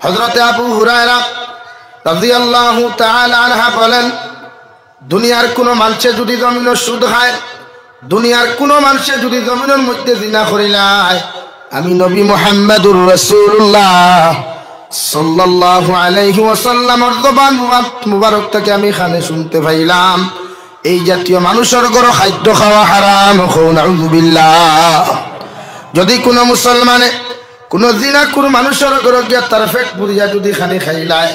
হযরত আবু হুরায়রা রাদিয়াল্লাহু তাআলা আনহু বলেন, দুনিয়ার কোন মানুষে যদি জমিনের সুদ খায়, দুনিয়ার কোন মানুষে যদি জমিনের মধ্যে জিনা করিলায়, আমি নবী মুহাম্মদুর রাসূলুল্লাহ সাল্লাল্লাহু আলাইহি ওয়াসাল্লামের জবান মুবারক থেকে আমি কানে শুনতে পাইলাম, এই জাতীয় মানুষের ঘরে খাদ্য খাওয়া হারাম। নাউযুবিল্লাহ। যদি কোনো মুসলমানে কোনো জিনাকুর মানুষের ঘরে গিয়া তার পেট পুরিয়া যদি খানি খাইলায়,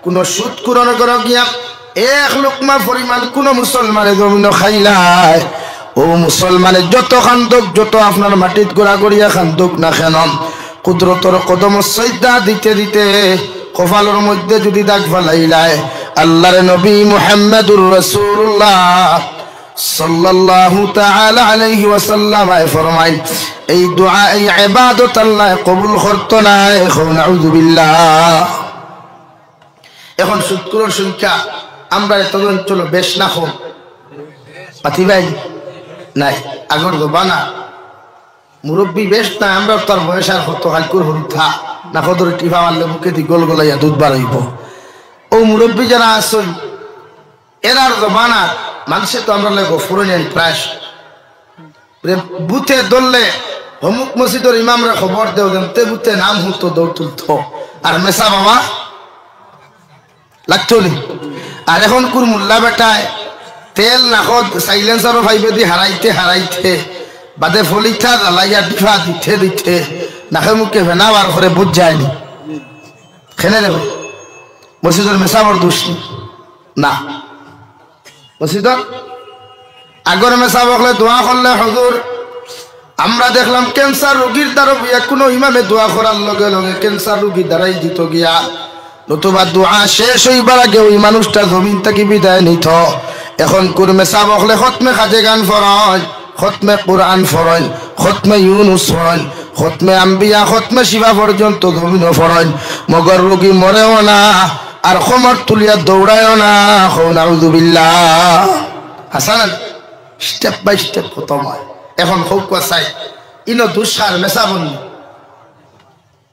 কোনো সুদকুরের ঘরে গিয়া এক লোকমা পরিমাণ কোনো মুসলমানে জমিন খাইলায়, ও মুসলমানের যত খান্দক, যত আপনার মাটিত গোড়া গড়িয়া খান্দক না কেন, কুদরতর কদম সজদা দিতে দিতে কপালের মধ্যে যদি দাগ ফালাইলায়, আল্লাহর নবী মুহাম্মদুর রাসূলুল্লাহ সাল্লাল্লাহু তাআলা আলাইহি ওয়াসাল্লাম ফরমায়, এই দোয়া, এই ইবাদত আল্লাহ কবুল করতো না। নাউযুবিল্লাহ। এখন সুদকুরের সংখ্যা আমরা এত অঞ্চল বেশ না কম পাতি ভাই নাই, আগর জবানা মুরব্বী বেশ না, আমরা তার বয়স আর কত হালকুর হরুথা না কদর টিফা মারলে মুখে দি গোল গোলাইয়া দুধ বাড়াইব। ও মুরব্বী যারা আসুন এরার জবানা মানুষে তো আমরা লাগবো ফুরনিয়ান প্রায় বুথে দললে অমুক মসজিদের ইমামরা খবর দেও তে বুথে নাম হতো দৌড় তুলতো আর মেসা বাবা লাগতো নি। আর এখন কুর মোল্লা বেটায় তেল নাকত সাইলেন্সারও ভাইবে দি হারাইতে হারাইতে বাদে ফলিঠা জ্বালাইয়া ডিফা দিতে দিতে নাকে মুখে ভেনাবার করে বুঝ যায়নি। খেলে নেব মসজিদের মেসাবর দোষ না, মসজিদর আগর মেসা বকলে দোয়া করলে হুজুর আমরা দেখলাম ক্যান্সার রোগীর দ্বারা কোনো ইমামে দোয়া করার লগে লগে ক্যান্সার রোগী দ্বারাই দিত গিয়া, নতুবা দোয়া শেষ হইবার আগে ওই মানুষটা জমিন থেকে বিদায় নিত। এখন কুরমে সা বকলে খতমে খাজে গান ফরজ, খতমে কোরআন ফরজ, খতমে ইউনুস ফরজ, খতমে আম্বিয়া, খতমে শিবা পর্যন্ত জমিন ফরজ। মগর রোগী মরেও না আর খমর তুলিয়া দৌড়ায়ও না। নাউযুবিল্লাহ। হাসান স্টেপ বাই স্টেপ খতম হয়। এখন হোক চাই ইনো দুঃসার মেসা বন্ধু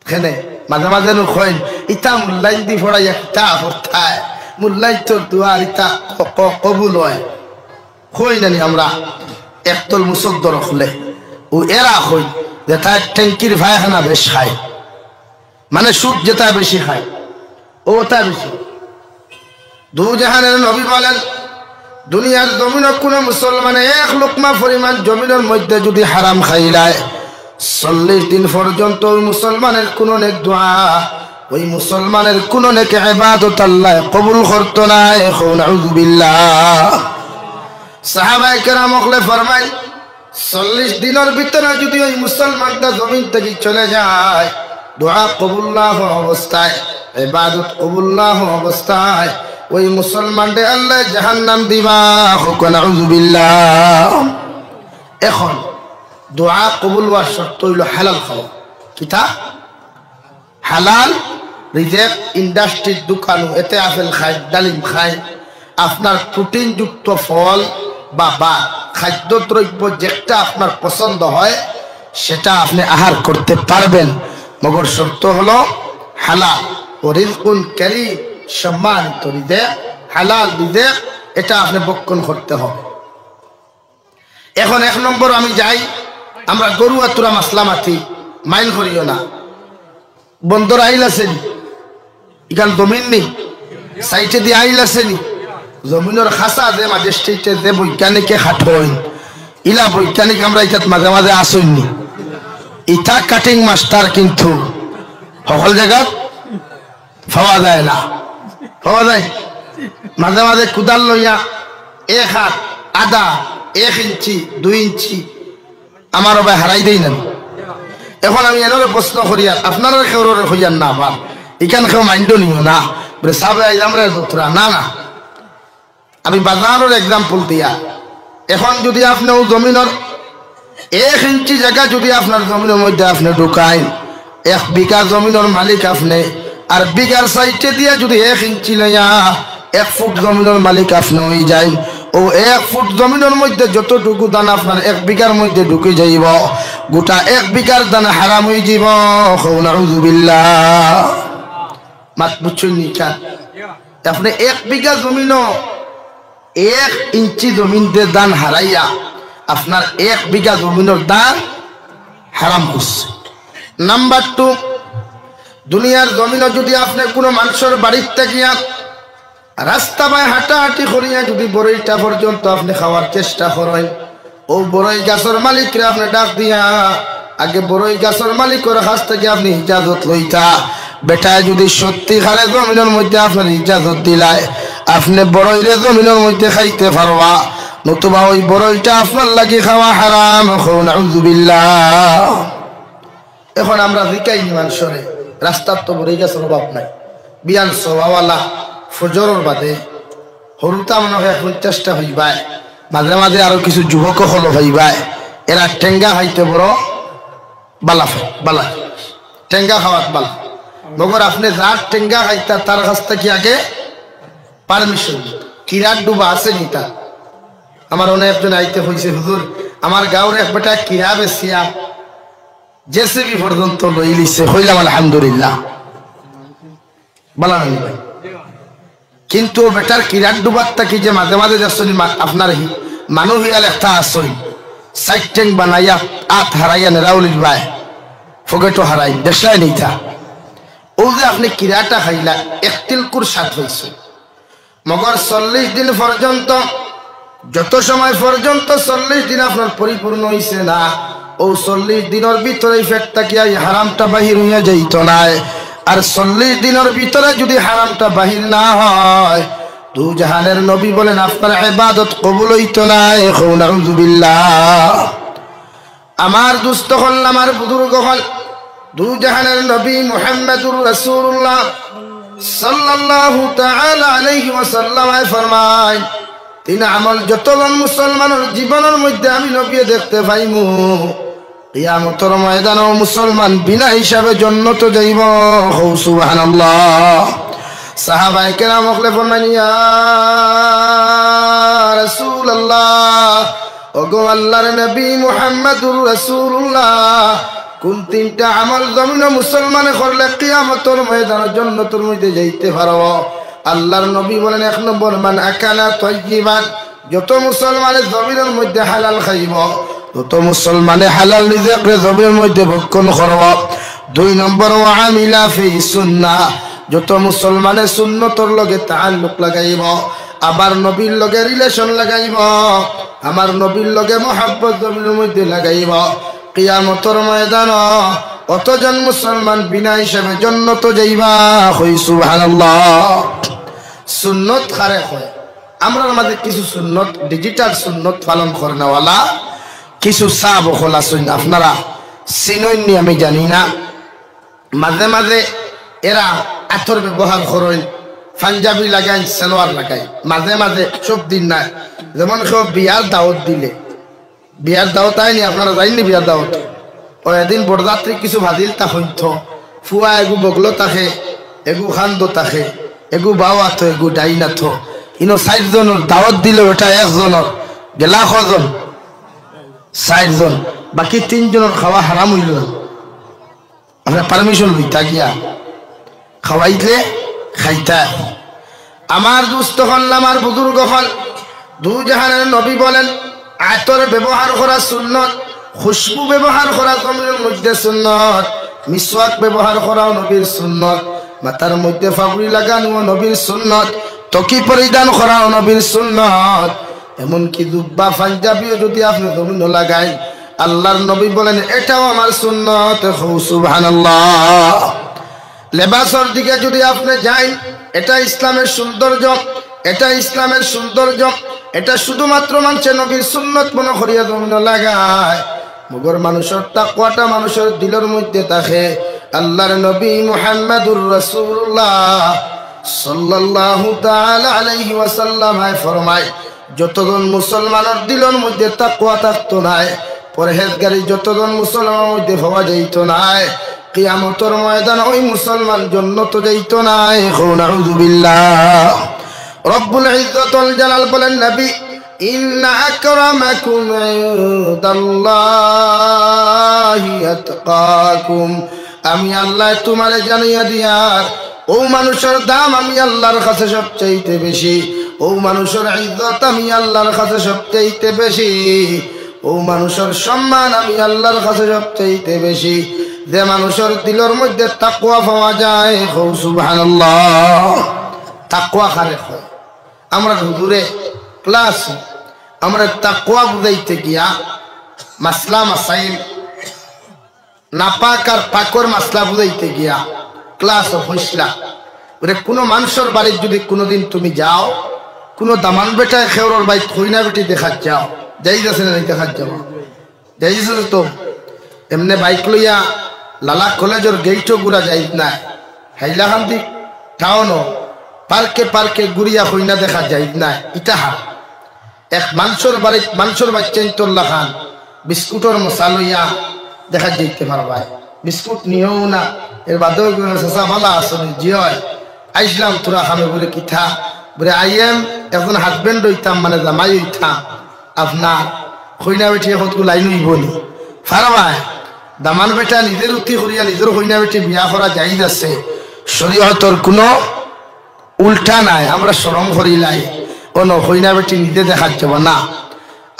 খেনে মাঝে মাঝে নয় ইটা মূল্যায়ন দি ফড়াই একটা অবস্থায় মূল্যায়ন তোর দুয়ার ইটা কবুল হয় হই নানি আমরা একতল মুসদ্দর হলে ও এরা হই যেটা ট্যাঙ্কির ভাইখানা বেশ খায়, মানে সুদ যেটা বেশি খায় ওটা বেশি। দু জাহানের নবী বলেন, দুনিয়ার জমিনের কোন মুসলমানে এক লোকমা পরিমাণ জমিনের মধ্যে যদি হারাম খাইলায় 40 দিন পর্যন্ত ওই মুসলমানের কোন নেক দোয়া, ওই মুসলমানের কোন নেক ইবাদত আল্লাহ কবুল করতো না। নাউযুবিল্লাহ। সাহাবায়ে কেরাম ওগলে ফরমায় 40 দিনের ভিতরে যদি ওই মুসলমানটা জমিন থেকে চলে যায়, দোয়া কবুল না হওয়া অবস্থায়, ইবাদত কবুল না হওয়া অবস্থায় ওই মুসলমানদের আল্লাহ জাহান্নাম দিবা। নাউযুবিল্লাহ। এখন দোয়া কবুল হওয়ার শর্ত হইল হালাল খাওয়া। কিতা হালাল রিজেক ইন্ডাস্ট্রির দোকান, এতে আপেল খায়, ডালিম খায়, আপনার প্রোটিন যুক্ত ফল বা খাদ্যদ্রব্য যেটা আপনার পছন্দ হয় সেটা আপনি আহার করতে পারবেন, মগর শর্ত হলো হালাল। ও রিজকুন কারীম, সম্মানিত রিজেক, হালাল রিজেক, এটা আপনি বক্ষণ করতে হবে। এখন 1 নম্বর আমি যাই, আমরা গরু আতুরা মাসলা মাতি মাইল করিও না। বন্দর আইল আছে নি, ইখান জমিন নি সাইটে দিয়ে আইল আছে নি, জমিনের খাসা যে ম্যাজিস্ট্রেটে যে বৈজ্ঞানিকে খাটইন ইলা বৈজ্ঞানিক আমরা ইটাত মাঝে মাঝে আসইনি। ইটা কাটিং মাস্টার কিন্তু সকল জায়গা পাওয়া যায় না, পাওয়া যায় মাঝে মাঝে কুদাল লইয়া 1 হাত আধা 1 ইঞ্চি 2 ইঞ্চি আমার ভাই হারাই দেই না। এখন আমি এনারে প্রশ্ন করি, আপনারা কেউ হইয়ান না আবার এখান কেউ মাইন্ড নিও না বলে সাবে আমরা দোতরা না না, আমি বাজারের এক্সাম্পল দিয়া। এখন যদি আপনি ও জমিনের 1 ইঞ্চি জায়গা যদি আপনার জমিনের মধ্যে আপনি ঢুকাইন, 1 বিঘা জমিনের মালিক আপনি, আর বিঘার সাইডে দিয়ে যদি 1 ইঞ্চি লইয়া 1 ফুট জমিনের মালিক আপনি হয়ে যায়, ও 1 ফুট জমিনের মধ্যে যতটুকু দান আপনার 1 বিঘার মধ্যে ঢুকে যাইব, গোটা 1 বিঘার দান হারাম হয়ে যাব। নাউযুবিল্লাহ। মাত বুঝছেন নিকা আপনি 1 বিঘা জমিনও 1 ইঞ্চি জমিনতে দান হারাইয়া আপনার 1 বিঘা জমিনের দান হারাম করছে। নাম্বার 2, দুনিয়ার জমিনও যদি আপনি কোনো মানুষের বাড়িতে গিয়া রাস্তা বাই হাঁটাহাঁটি করিয়া যদি বড়ইটা পর্যন্ত আপনি খাওয়ার চেষ্টা করেন, ও বড়ই গাছের মালিকরে আপনি ডাক দিয়া আগে বড়ই গাছের মালিকের কাছ থেকে আপনি ইজাজত লইতা। বেটা যদি সত্যিকারে জমিনের মধ্যে আপনার ইজাজত দিলায় আপনি বড়ইরে জমিনের মধ্যে খাইতে পারবা, নতুবা ওই বড়ইটা আপনার লাগি খাওয়া হারাম। নাউযুবিল্লাহ। এখন আমরা জিকাই মানুষরে রাস্তার তো বড়ই গাছের অভাব নাই, বিয়ান সবাওয়ালা ফজরের বাদে হরুতা মনে হয় এখন চেষ্টা হইবায়, মাঝে মাঝে আরো কিছু যুবক হলো হইবায়, এরা টেঙ্গা খাইতে বড় বালা বালা, টেঙ্গা খাওয়াত বালা। মগর আপনি যার টেঙ্গা খাইতা তার কাছ থেকে আগে পারমিশন, কিরাট ডুবা আছে নিতা। আমার অনেক একজন আইতে হয়েছে, হুজুর আমার গাঁওর এক বেটা কিরা বেসিয়া জেসিবি পর্যন্ত লই লিছে, হইলাম আলহামদুলিল্লাহ বালা নানি ভাই। কিন্তু বেটার কিরাট ডুবার থাকি যে মাঝে মাঝে দেখছেন আপনার মানুষ হিয়াল একটা আসই সাইড ট্যাঙ্ক বানাইয়া আত হারাইয়া নেরাউলির বায় ফোকেটো হারাই দেশায় নিতা। ও যে আপনি কিরাটা খাইলা 1 তিলকুর স্বাদ হয়েছে, মগর 40 দিন পর্যন্ত, যত সময় পর্যন্ত 40 দিন আপনার পরিপূর্ণ হয়েছে না, ও 40 দিনের ভিতরে ফেট থাকিয়া হারামটা বাহির হইয়া যাইত নাই। আর 40 দিনের ভিতরে যদি হারামটা বাহির না হয়, দু জাহানের নবী বলেন আপনার ইবাদত কবুল হইতো না। নাউযুবিল্লাহ। আমার দুস্থ হল, আমার বুজুর্গ হল, দু জাহানের নবী মুহাম্মদুর রাসূলুল্লাহ সাল্লাল্লাহু তাআলা আলাইহি ওয়াসাল্লাম ফরমায়, 3 আমল যতজন মুসলমানের জীবনের মধ্যে আমি নবী দেখতে পাইমু, কিয়ামতের ময়দানে মুসলমান বিনা হিসাবে জান্নাতে যাইব। সুবহানাল্লাহ। সাহাবায়ে কেরাম বলে ফরমান, ইয়া রাসূলুল্লাহ, ওগো আল্লাহর নবী মুহাম্মদুর রাসূলুল্লাহ, কোন 3টা আমল জমিনে মুসলমানে করলে কিয়ামতের ময়দানে জান্নাতের মধ্যে যাইতে পারবো? আল্লাহর নবী বলেন, 1 নম্বর মান আকালা তাইয়িবান, যত মুসলমানের জমিনের মধ্যে হালাল খাইব, তত মুসলমানে হালাল রিজিক জমিনের মধ্যে ভক্ষণ করব। 2 নম্বর ওয়া আমিলা ফি সুন্নাহ, যত মুসলমানে সুন্নতর লগে তাআল্লুক লাগাইব, আবার নবীর লগে রিলেশন লাগাইব, আমার নবীর লগে মহব্বত জমিনের মধ্যে লাগাইব, কিয়ামতের ময়দান অতজন মুসলমান বিনা হিসাবে জান্নাতে যাইবা। কই সুবহানাল্লাহ। সুন্নত খারে হয় আমরা আমাদের কিছু সুন্নত, ডিজিটাল সুন্নত পালন করেনওয়ালা কিছু সাহাব হল আছেন, আপনারা চিনেননি আমি জানি না। মাঝে মাঝে এরা আতর ব্যবহার করেন, পাঞ্জাবি লাগাই, সালোয়ার লাগাই, মাঝে মাঝে সব দিন না। যেমন সব বিয়ার দাওয়াত দিলে, বিয়ার দাওয়াত আইনি, আপনারা যাইনি বিয়ার দাওয়াত, ও এদিন বরযাত্রী কিছু ভাজিল তা হইত, ফুয়া এগু বগলো থাকে, এগু খান্দ থাকে, এগু বাওয়া তো, এগু ডাইনা থো, ইনো 60 জনের দাওয়াত দিল, ওটা 1 জনের গেলা কজন, 60 জন, বাকি 3 জনের খাওয়া হারাম হইল। আপনার পারমিশন লইতা গিয়া খাওয়াইলে খাইতা। আমার দুস্থ হল, আমার বুজুর্গ হল, 2 জাহানের নবী বলেন, আতর ব্যবহার করা সুন্নত, খুশবু ব্যবহার করা জমিনের মধ্যে সুন্নত, মিসওয়াক ব্যবহার করাও নবীর সুন্নত, মাথার মধ্যে ফাগুড়ি লাগানো নবীর সুন্নত, তকি পরিধান করাও নবীর সুন্নত, এমনকি জুব্বা পাঞ্জাবিও যদি আপনি জমিন লাগাই, আল্লাহর নবী বলেন এটাও আমার সুন্নত। সুবহানাল্লাহ। লেবাসের দিকে যদি আপনি যান, এটা ইসলামের সৌন্দর্য, এটা ইসলামের সৌন্দর্য, এটা শুধুমাত্র মানুষের নবীর সুন্নত মনে করিয়া জমিন লাগায়, মগর মানুষের তাকওয়াটা মানুষের দিলের মধ্যে থাকে। আল্লাহর নবী মুহাম্মদুর রাসূলুল্লাহ সাল্লাল্লাহু তাআলা আলাইহি ওয়াসাল্লাম ফরমায়, যতজন মুসলমানের দিলের মধ্যে তাকওয়া থাকতো নাই, পরহেজগারি যতজন মুসলমানের মধ্যে হওয়া যাইত নাই, কিয়ামতের ময়দানে ওই মুসলমান জান্নাতে যাইত নাই। নাউযুবিল্লাহ। রব্বুল ইজ্জতুল জালাল বলেন, নবী ইন্না আকরামাকুম ইনদাল্লাহি আতকাকুম, আমি আল্লাহ তোমারে জানিয়ে দিয়ার ও মানুষের দাম আমি আল্লাহর কাছে সবচেয়ে বেশি, ও মানুষের ইজ্জত আমি আল্লাহর কাছে সবচেয়ে বেশি, ও মানুষের সম্মান আমি আল্লাহর কাছে সবচেয়ে বেশি। যে মানুষের দিলের মধ্যে তাকওয়া পাওয়া যায়, সুবহানাল্লাহ। তাকওয়া কারে হয়? আমরা হুজুরে ক্লাস আমরা তাকওয়া বুঝাইতে গিয়া মাসলা মাসাইল নাপাক আর পাকর মাসলা বুঝাইতে গিয়া ক্লাস হইসলা। কোনো মানুষের বাড়ির যদি কোনোদিন তুমি যাও, কোনো দামান বেটায় খেওরর বাড়ি খইনা বেটি দেখাত যাও, যাই আছে না দেখাত যাও, যাই তো এমনি বাইক লইয়া লালা কলেজের গেইটও ঘুরা যাই না, হাইলাকান্দি টাউনও পার্কে পার্কে ঘুরিয়া খইনা দেখা যাই না। ইটাহা এক মানুষের বাড়ি মানুষের বাচ্চা ইন্তল্লা খান বিস্কুটের মশা লইয়া দেখা যাইতে পারবাই, বিস্কুট নিয়েও না। এর বাদেও চেঁচা ভালো আসলে জিয় আইসলাম তোরা খামে বলে কিথা বলে আইএম এখন হাজবেন্ড হইতাম মানে জামাই হইতাম আপনার খইনা বেটি এখন লাইন হইবনি ফারবাই। দামান বেটা নিজের উত্তি করিয়া নিজের খইনা বেটি বিয়া করা যাই যাচ্ছে, শরীয়তর কোনো উল্টা নাই। আমরা শরম করিলাই কোনো খইনা বেটি নিজে দেখার যাব না।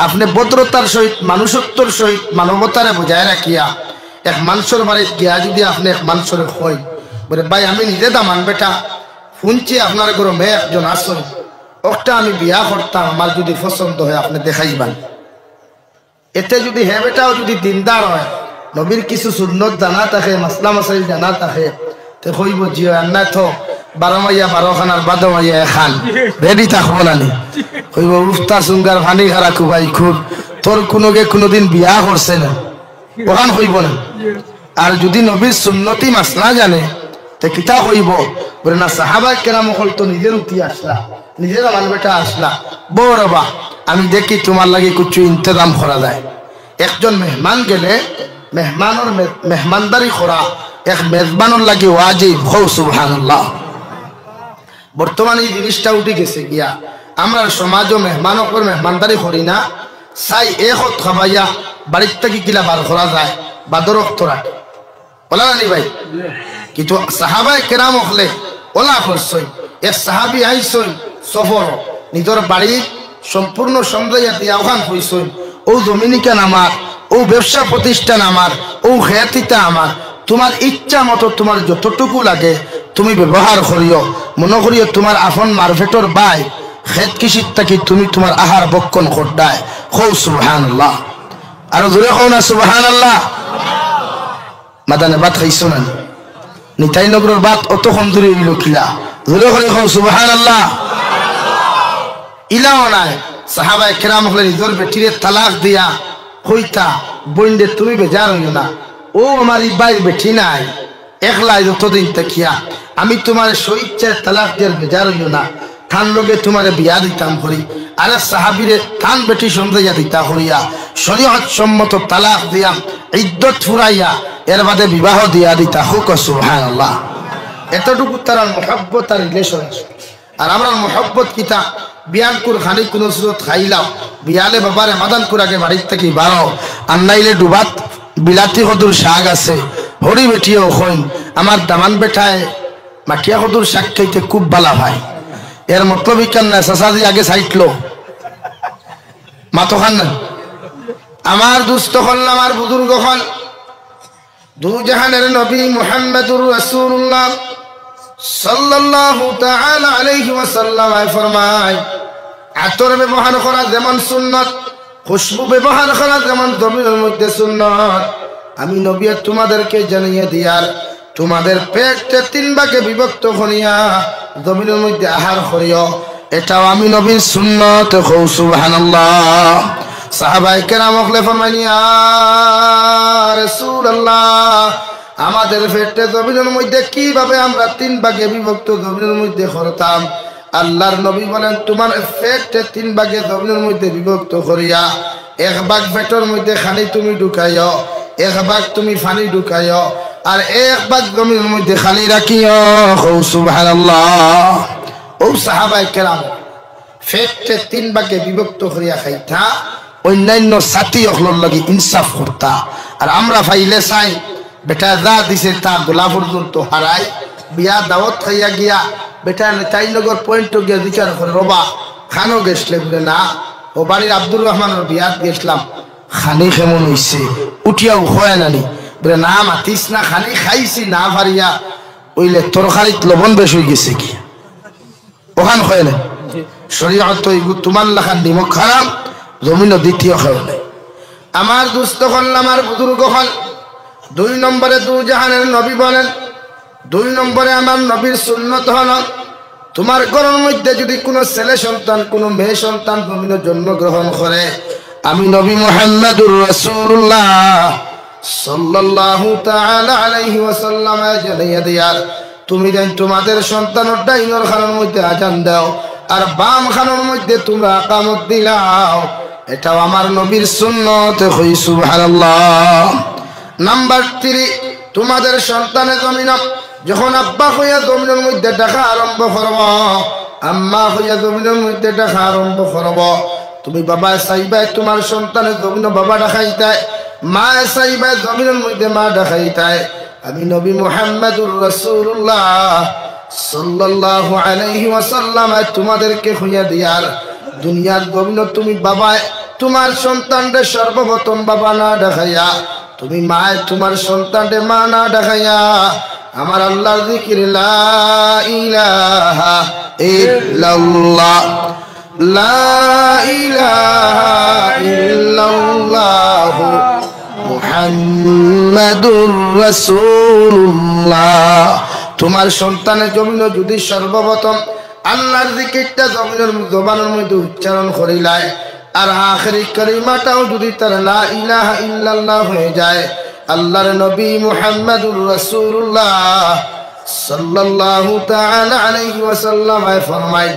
আপনি ভদ্রতার সহিত মানুষত্বর সহিত মানবতারে বজায় রাখিয়া এক মানুষের বাড়িতে গিয়া যদি আপনি এক মানুষের হই বলে ভাই আমি নিজে দামান বেটা শুনছি আপনার ঘরে মেয়ে একজন আসুন, ওটা আমি বিয়া করতাম, আমার যদি পছন্দ হয় আপনি দেখাইবেন। এতে যদি হে বেটাও যদি দিনদার হয়, নবীর কিছু সুন্নত জানা থাকে, মাসলা মাসাইল জানা থাকে, তো কইব জিও না তো 12 মাইয়া 12 খানার 12 মাইয়া খান রেডি থাকবো না। কইব উফতা সুঙ্গার ভানি খারা খুবাই খুব তোর কোনোদিন বিয়া করছে না, ওখান কইব না। আর যদি নবীর সুন্নতি মাসলা জানে তো কিতা কইব বলে না সাহাবা কেরাম হল তো নিজের উঠি আসলা, নিজের আমার বেটা আসলা, বড় বা আমি দেখি তোমার লাগে কিছু ইন্তজাম করা যায়। একজন মেহমান গেলে মেহমানের মেহমানদারি করা এক মেজবানের লাগে ওয়াজিব, সুবহানাল্লাহ। বর্তমানে এই জিনিসটা উঠে গেছে গিয়া আমরা সমাজও মেহমানকর মেহমানদারি করি না, চাই একত খাবাইয়া বাড়ির থেকে কিলা বার করা যায় বাদর অক্তরা বলা নানি ভাই। কিন্তু সাহাবায়ে কেরাম হলে ওলা করছই, এক সাহাবি আইসই সফর নিজের বাড়ির সম্পূর্ণ সমঝাইয়া দিয়া ওখান হইসই, ও ডমিনিকান আমার, ও ব্যবসা প্রতিষ্ঠান আমার, ও খেয়াতিটা আমার, তোমার ইচ্ছা মতো তোমার যতটুকু লাগে তুমি ব্যবহার করিও, মনে করিও তোমার আপন মারফেটর বাই খেত কৃষির থাকি তুমি তোমার আহার বক্ষণ করদায়। সুবহানাল্লাহ। আর জোরে কও না সুবহানাল্লাহ। মাদানে বাত খাইছো না নিতাই নগরের বাত অত কমজোরি হইল কিলা, জোরে করে কও সুবহানাল্লাহ। ইলাও নাই সাহাবায়ে কেরাম হলে নিজের বেটিরে তালাক দিয়া কইতা বইন্ডে তুমি বেজার হইও না, ও আমার ইবাই বেটি নাই একলাই যতদিন দেখিয়া আমি তোমার স্বইচ্ছায় তালাক দিয়ে বেজার হইও না, থান লোকে তোমার বিয়া দিতাম করি। আরে সাহাবিরে থান বেটি সমঝাইয়া দিতা করিয়া শরীয়ত সম্মত তালাক দিয়া ইদ্যত ফুরাইয়া এর বাদে বিবাহ দিয়া দিতা। হুক সুবহানাল্লাহ। এতটুকু তার মহব্বত আর রিলেশন। আর আমরা মহব্বত কিতা বিয়ান কুর খানি কোন সুরত খাইলাম বিয়ালে বাবারে মাদান কুরাকে বাড়ির থেকে বাড়াও আন্নাইলে ডুবাত বিলাতি কদুর শাক আছে হরি বেটিও হইন আমার দামান বেটায় মাটিয়া কদুর শাক খাইতে খুব ভালো ভাই। এর মতলব কেন না সাসাদি আগে সাইটলো মাতো খান না আমার দুস্থ হল আমার বুজুর্গ হল দু জাহানের নবী মুহাম্মদুর রাসূলুল্লাহ সাল্লাল্লাহু তাআলা আলাইহি ওয়াসাল্লাম ফরমায় আতর ব্যবহার করা যেমন সুন্নাত, খুশবু ব্যবহার করা যেমন জমিনের মধ্যে সুন্নাত, আমি নবী তোমাদেরকে জানিয়ে দিয়ার তোমাদের পেটকে 3 ভাগে বিভক্ত করিয়া জমিনের মধ্যে আহার করিও, এটাও আমি নবীর সুন্নাত। সুবহানাল্লাহ। সাহাবায়ে কেরাম হলে ফরমাইলেন ইয়া রাসূলুল্লাহ আমাদের পেটে জমিনের মধ্যে কিভাবে আমরা 3 ভাগে বিভক্ত জমিনের মধ্যে করতাম? আল্লাহর নবী বলেন তোমার পেটে 3 ভাগে জমিনের মধ্যে বিভক্ত করিয়া 1 ভাগ পেটের মধ্যে খালি তুমি ঢুকাইও, 1 ভাগ তুমি পানি ঢুকাইও, আর 1 ভাগ জমিনের মধ্যে খালি রাখিও। সুবহানাল্লাহ। ও সাহাবায়ে কেরাম পেটে 3 ভাগে বিভক্ত করিয়া খাইতা অন্যান্য সাথী হলর লাগি ইনসাফ করতা। আর আমরা ফাইলে চাই বেটা যা দিছে তা গোলা পর্যন্ত হারায় বিয়া দাওয়াত খাইয়া গিয়া বেটা নেতাইনগর পয়েন্ট গিয়া বিচার করে রবা খানো গেছলে বলে না ও বাড়ির আব্দুর রহমানের বিয়াত গেছিলাম খানি কেমন হইছে উঠিয়া উখয় নানি বলে না মাতিস না খানি খাইছি না ভারিয়া ওইলে তরকারিত লবণ বেশ হয়ে গেছে কি ওখান হয় না শরীয়ত তোমার লাখান নিমক খারাপ জমিন দ্বিতীয় খাওয়া নাই আমার দুস্থ হল আমার বুজুর্গ হল 2 নম্বরে দু জাহানের নবী বলেন 2 নম্বরে আমার নবীর সুন্নত হল তোমার ঘরের মধ্যে যদি কোনো ছেলে সন্তান কোনো মেয়ে সন্তান জমিন জন্মগ্রহণ করে আমি নবী মুহাম্মদুর রাসূলুল্লাহ সাল্লাল্লাহু তাআলা আলাইহি ওয়াসাল্লাম জানাইয়া দিয়ার তুমি দেন তোমাদের সন্তানের ডাইনের খানের মধ্যে আজান দাও আর বাম খানের মধ্যে তোমরা ইকামত দিলাও এটাও আমার নবীর সুন্নত হই সুবহানাল্লাহ নাম্বার 3 তোমাদের সন্তানের জমিন যখন আব্বা হইয়া জমিনের মধ্যে ডাকা আরম্ভ করব আম্মা হইয়া জমিনের মধ্যে ডাকা আরম্ভ করব তুমি বাবা চাইবা তোমার সন্তানের জমিন বাবা ডাকাইতে মা চাইবা জমিনের মধ্যে মা ডাকাইতে আমি নবী মুহাম্মদুর রাসূলুল্লাহ সাল্লাল্লাহু আলাইহি ওয়াসাল্লাম তোমাদেরকে হইয়া দিয়ার দুনিয়ার জমিন তুমি বাবা তোমার সন্তানদের সর্বপ্রথম বাবা না ডাকাইয়া তুমি মা তোমার সন্তানদের মা না ডাকাইয়া আমার আল্লাহর জিকির লা ইলাহা ইল্লাল্লাহ লা ইলাহা ইল্লাল্লাহ মুহাম্মাদুর রাসূলুল্লাহ তোমার সন্তানের জমিন যদি সর্বপ্রথম আল্লাহর জিকিরটা জমিনের জবানের মধ্যে উচ্চারণ করিলায় আর আখেরি কালিমাটাও যদি তার লা ইলাহা ইল্লাল্লাহ হয়ে যায় আল্লাহর নবী মুহাম্মদুর রাসূলুল্লাহ সাল্লাল্লাহু তাআলা আলাইহি ওয়াসাল্লাম ফরমায়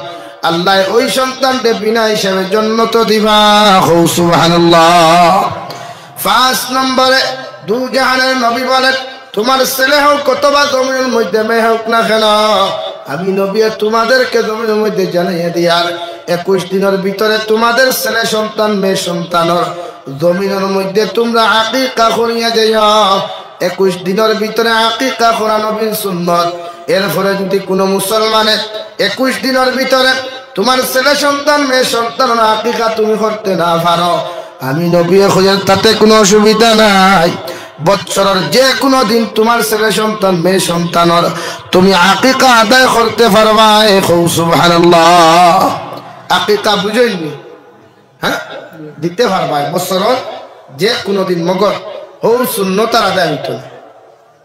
আল্লাহ ওই সন্তানকে বিনা হিসাবে জান্নাত দিবা সুবহানাল্লাহ 5 নম্বরে দু জাহানের নবী বলেন তোমার ছেলে হোক অথবা জমিনের মধ্যে মেয়ে হোক না কেন আমি নবী তোমাদেরকে জমিনের মধ্যে জানিয়ে দিয়ার 21 দিনের ভিতরে তোমাদের ছেলে সন্তান মেয়ে সন্তানের জমিনের মধ্যে তোমরা আকিকা করিয়া যাও 21 দিনের ভিতরে আকিকা করা নবীর সুন্নত এরপরে যদি কোনো মুসলমানের 21 দিনের ভিতরে তোমার ছেলে সন্তান মেয়ে সন্তানের আকিকা তুমি করতে না পারো আমি নবী খোঁজেন তাতে কোনো অসুবিধা নাই বছরের যে কোনো দিন তোমার ছেলে সন্তান মেয়ে সন্তানের তুমি আকিকা আদায় করতে পারবা সুবহানাল্লাহ আকিকা বুঝেননি হ্যাঁ দিতে পারবা বছরের যে কোনো দিন মগর হোম সুন্নতার আদায় হইতো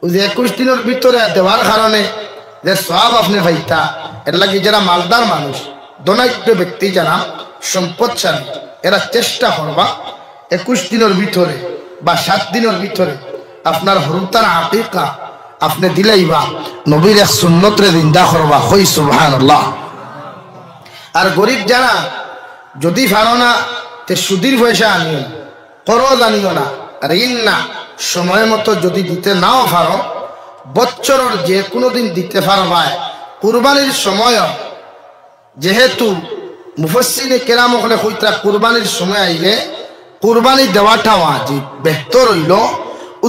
ওই যে 21 দিনের ভিতরে দেওয়ার কারণে যে সওয়াব আপনি পাইতা এর লাগি যারা মালদার মানুষ ধনাঢ্য ব্যক্তি যারা সম্পদশালী এরা চেষ্টা করবা 21 দিনের ভিতরে বা 7 দিনের ভিতরে আপনার হরুতার আকিকা আপনি দিলাইবা নবীর এক সুন্নতরে জিন্দা করবা হই সুবহানাল্লাহ আর গরিব যারা যদি পারো না তে সুদীর পয়সা আনিও না করজ আনিও না ঋণ না সময় মতো যদি দিতে নাও পারো বছরের যে কোনো দিন দিতে পারবা কুরবানির সময় যেহেতু মুফাসসিরে কেরাম হলে কইতা কুরবানির সময় আইলে কুরবানি দেওয়াটা ওয়াজিব বেহতর হইল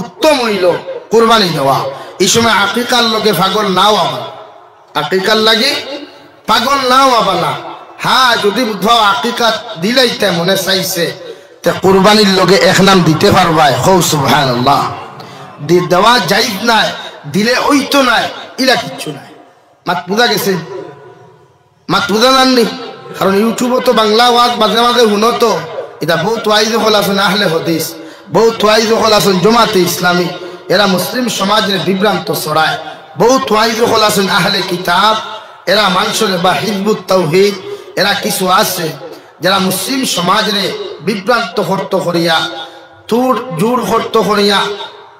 উত্তম হইল কুরবানি দেওয়া এই সময় আকিকার লগে পাগল নাও আবার আকিকার লাগে পাগল নাও আবালা হ্যাঁ যদি বুঝাও আকিকা দিলাইতে মনে চাইছে তে কুরবানির লগে এক নাম দিতে পারবাই হৌ সুবহানাল্লাহ দেওয়া যাইজ নাই দিলে ওই তো নাই ইলা কিচ্ছু নাই মাত বুঝা গেছে মাত বুঝা জাননি কারণ ইউটিউবে তো বাংলা ওয়াজ মাঝে মাঝে শুনো তো এটা বহুত ওয়াইজ হল আছেন আহলে হাদিস বহুত ওয়াইজ হল আছেন জামাতে ইসলামী এরা মুসলিম সমাজের বিভ্রান্ত ছড়ায় বহুত ওয়াইজ হল আছেন আহলে কিতাব এরা মানুষের বা হিজবুত তাওহীদ এরা কিছু আছে যারা মুসলিম সমাজের বিভ্রান্ত করতে করিয়া তুর জোর করতে করিয়া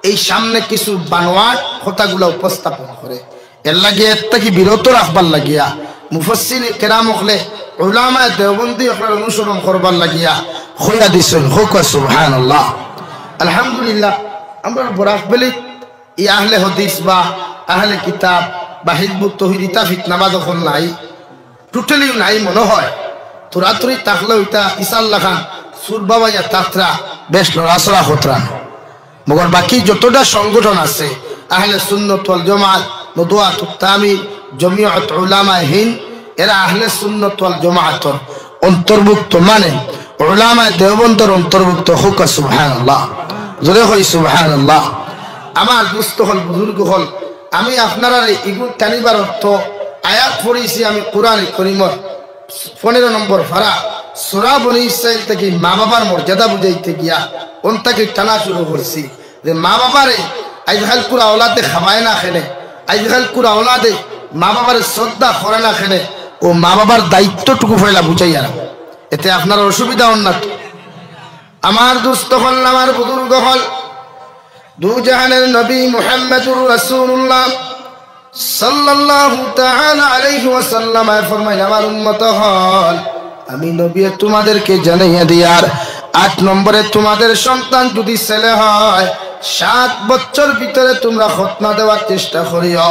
এই সামনে কিছু বানোয়াট কথাগুলো উপস্থাপন করে এর লাগে এর থেকে বিরত রাখবার লাগিয়া মুফাসসির কেরাম হলে উলামা দেওবন্দি হলের অনুসরণ করবার লাগিয়া হইয়া দিছেন হোক সুবহানাল্লাহ আলহামদুলিল্লাহ আমরা বরাক বলি ই আহলে হাদিস বা আহলে কিতাব বা হিজবুত তাওহীদ ইতা ফিতনাবাদ যখন নাই টোটালি নাই মনে হয় তোরাতুরি তাকলে ওইটা ইসাল্লাহ খান সুর বাবা ইয়া তাত্রা বেশ লড়াচড়া হতরা মগর বাকি যতটা সংগঠন আছে আহলে সুন্নাত ওয়াল জামাত নদওয়াতুত তামির, জমিয়ত উলামায়ে হিন্দ এরা আহলে সুন্নাত ওয়াল জামাআতের অন্তর্ভুক্ত, মানে উলামায়ে দেওবন্দের অন্তর্ভুক্ত। হোক সুবহানাল্লাহ, জোরে কই সুবহানাল্লাহ। আমার দুস্থ হল, বুজুর্গ হল, আমি আপনারা ইগুল টানিবার অর্থ আয়াত পড়েছি আমি কোরআন কারীমের 15 নম্বর পারা সূরা বনী ইসরাঈল থেকে মা বাবার মর্যাদা বুঝাইতে গিয়া অন্তাকে টানা শুরু করছি যে মা বাবারে আজকাল পুরা ওলাদে খাবায় না খেলে, আজকাল পুরা ওলাদে মা বাবার শ্রদ্ধা করে না খেলে, ও মা বাবার দায়িত্বটুকু ফেলা বুঝাইয়া না, এতে আপনার অসুবিধা হন না। আমার দুস্থ হল, আমার বুজুর্গ হল, দু জাহানের নবী মুহাম্মদুর রাসূলুল্লাহ সাল্লাল্লাহু তাআলা আলাইহি ওয়াসাল্লাম ফরমাইলেন, আমার উম্মত হল, আমি নবী তোমাদেরকে জানাইয়া দিয়ার 8 নম্বরে তোমাদের সন্তান যদি ছেলে হয় 7 বছর ভিতরে তোমরা খতনা দেওয়ার চেষ্টা করিও।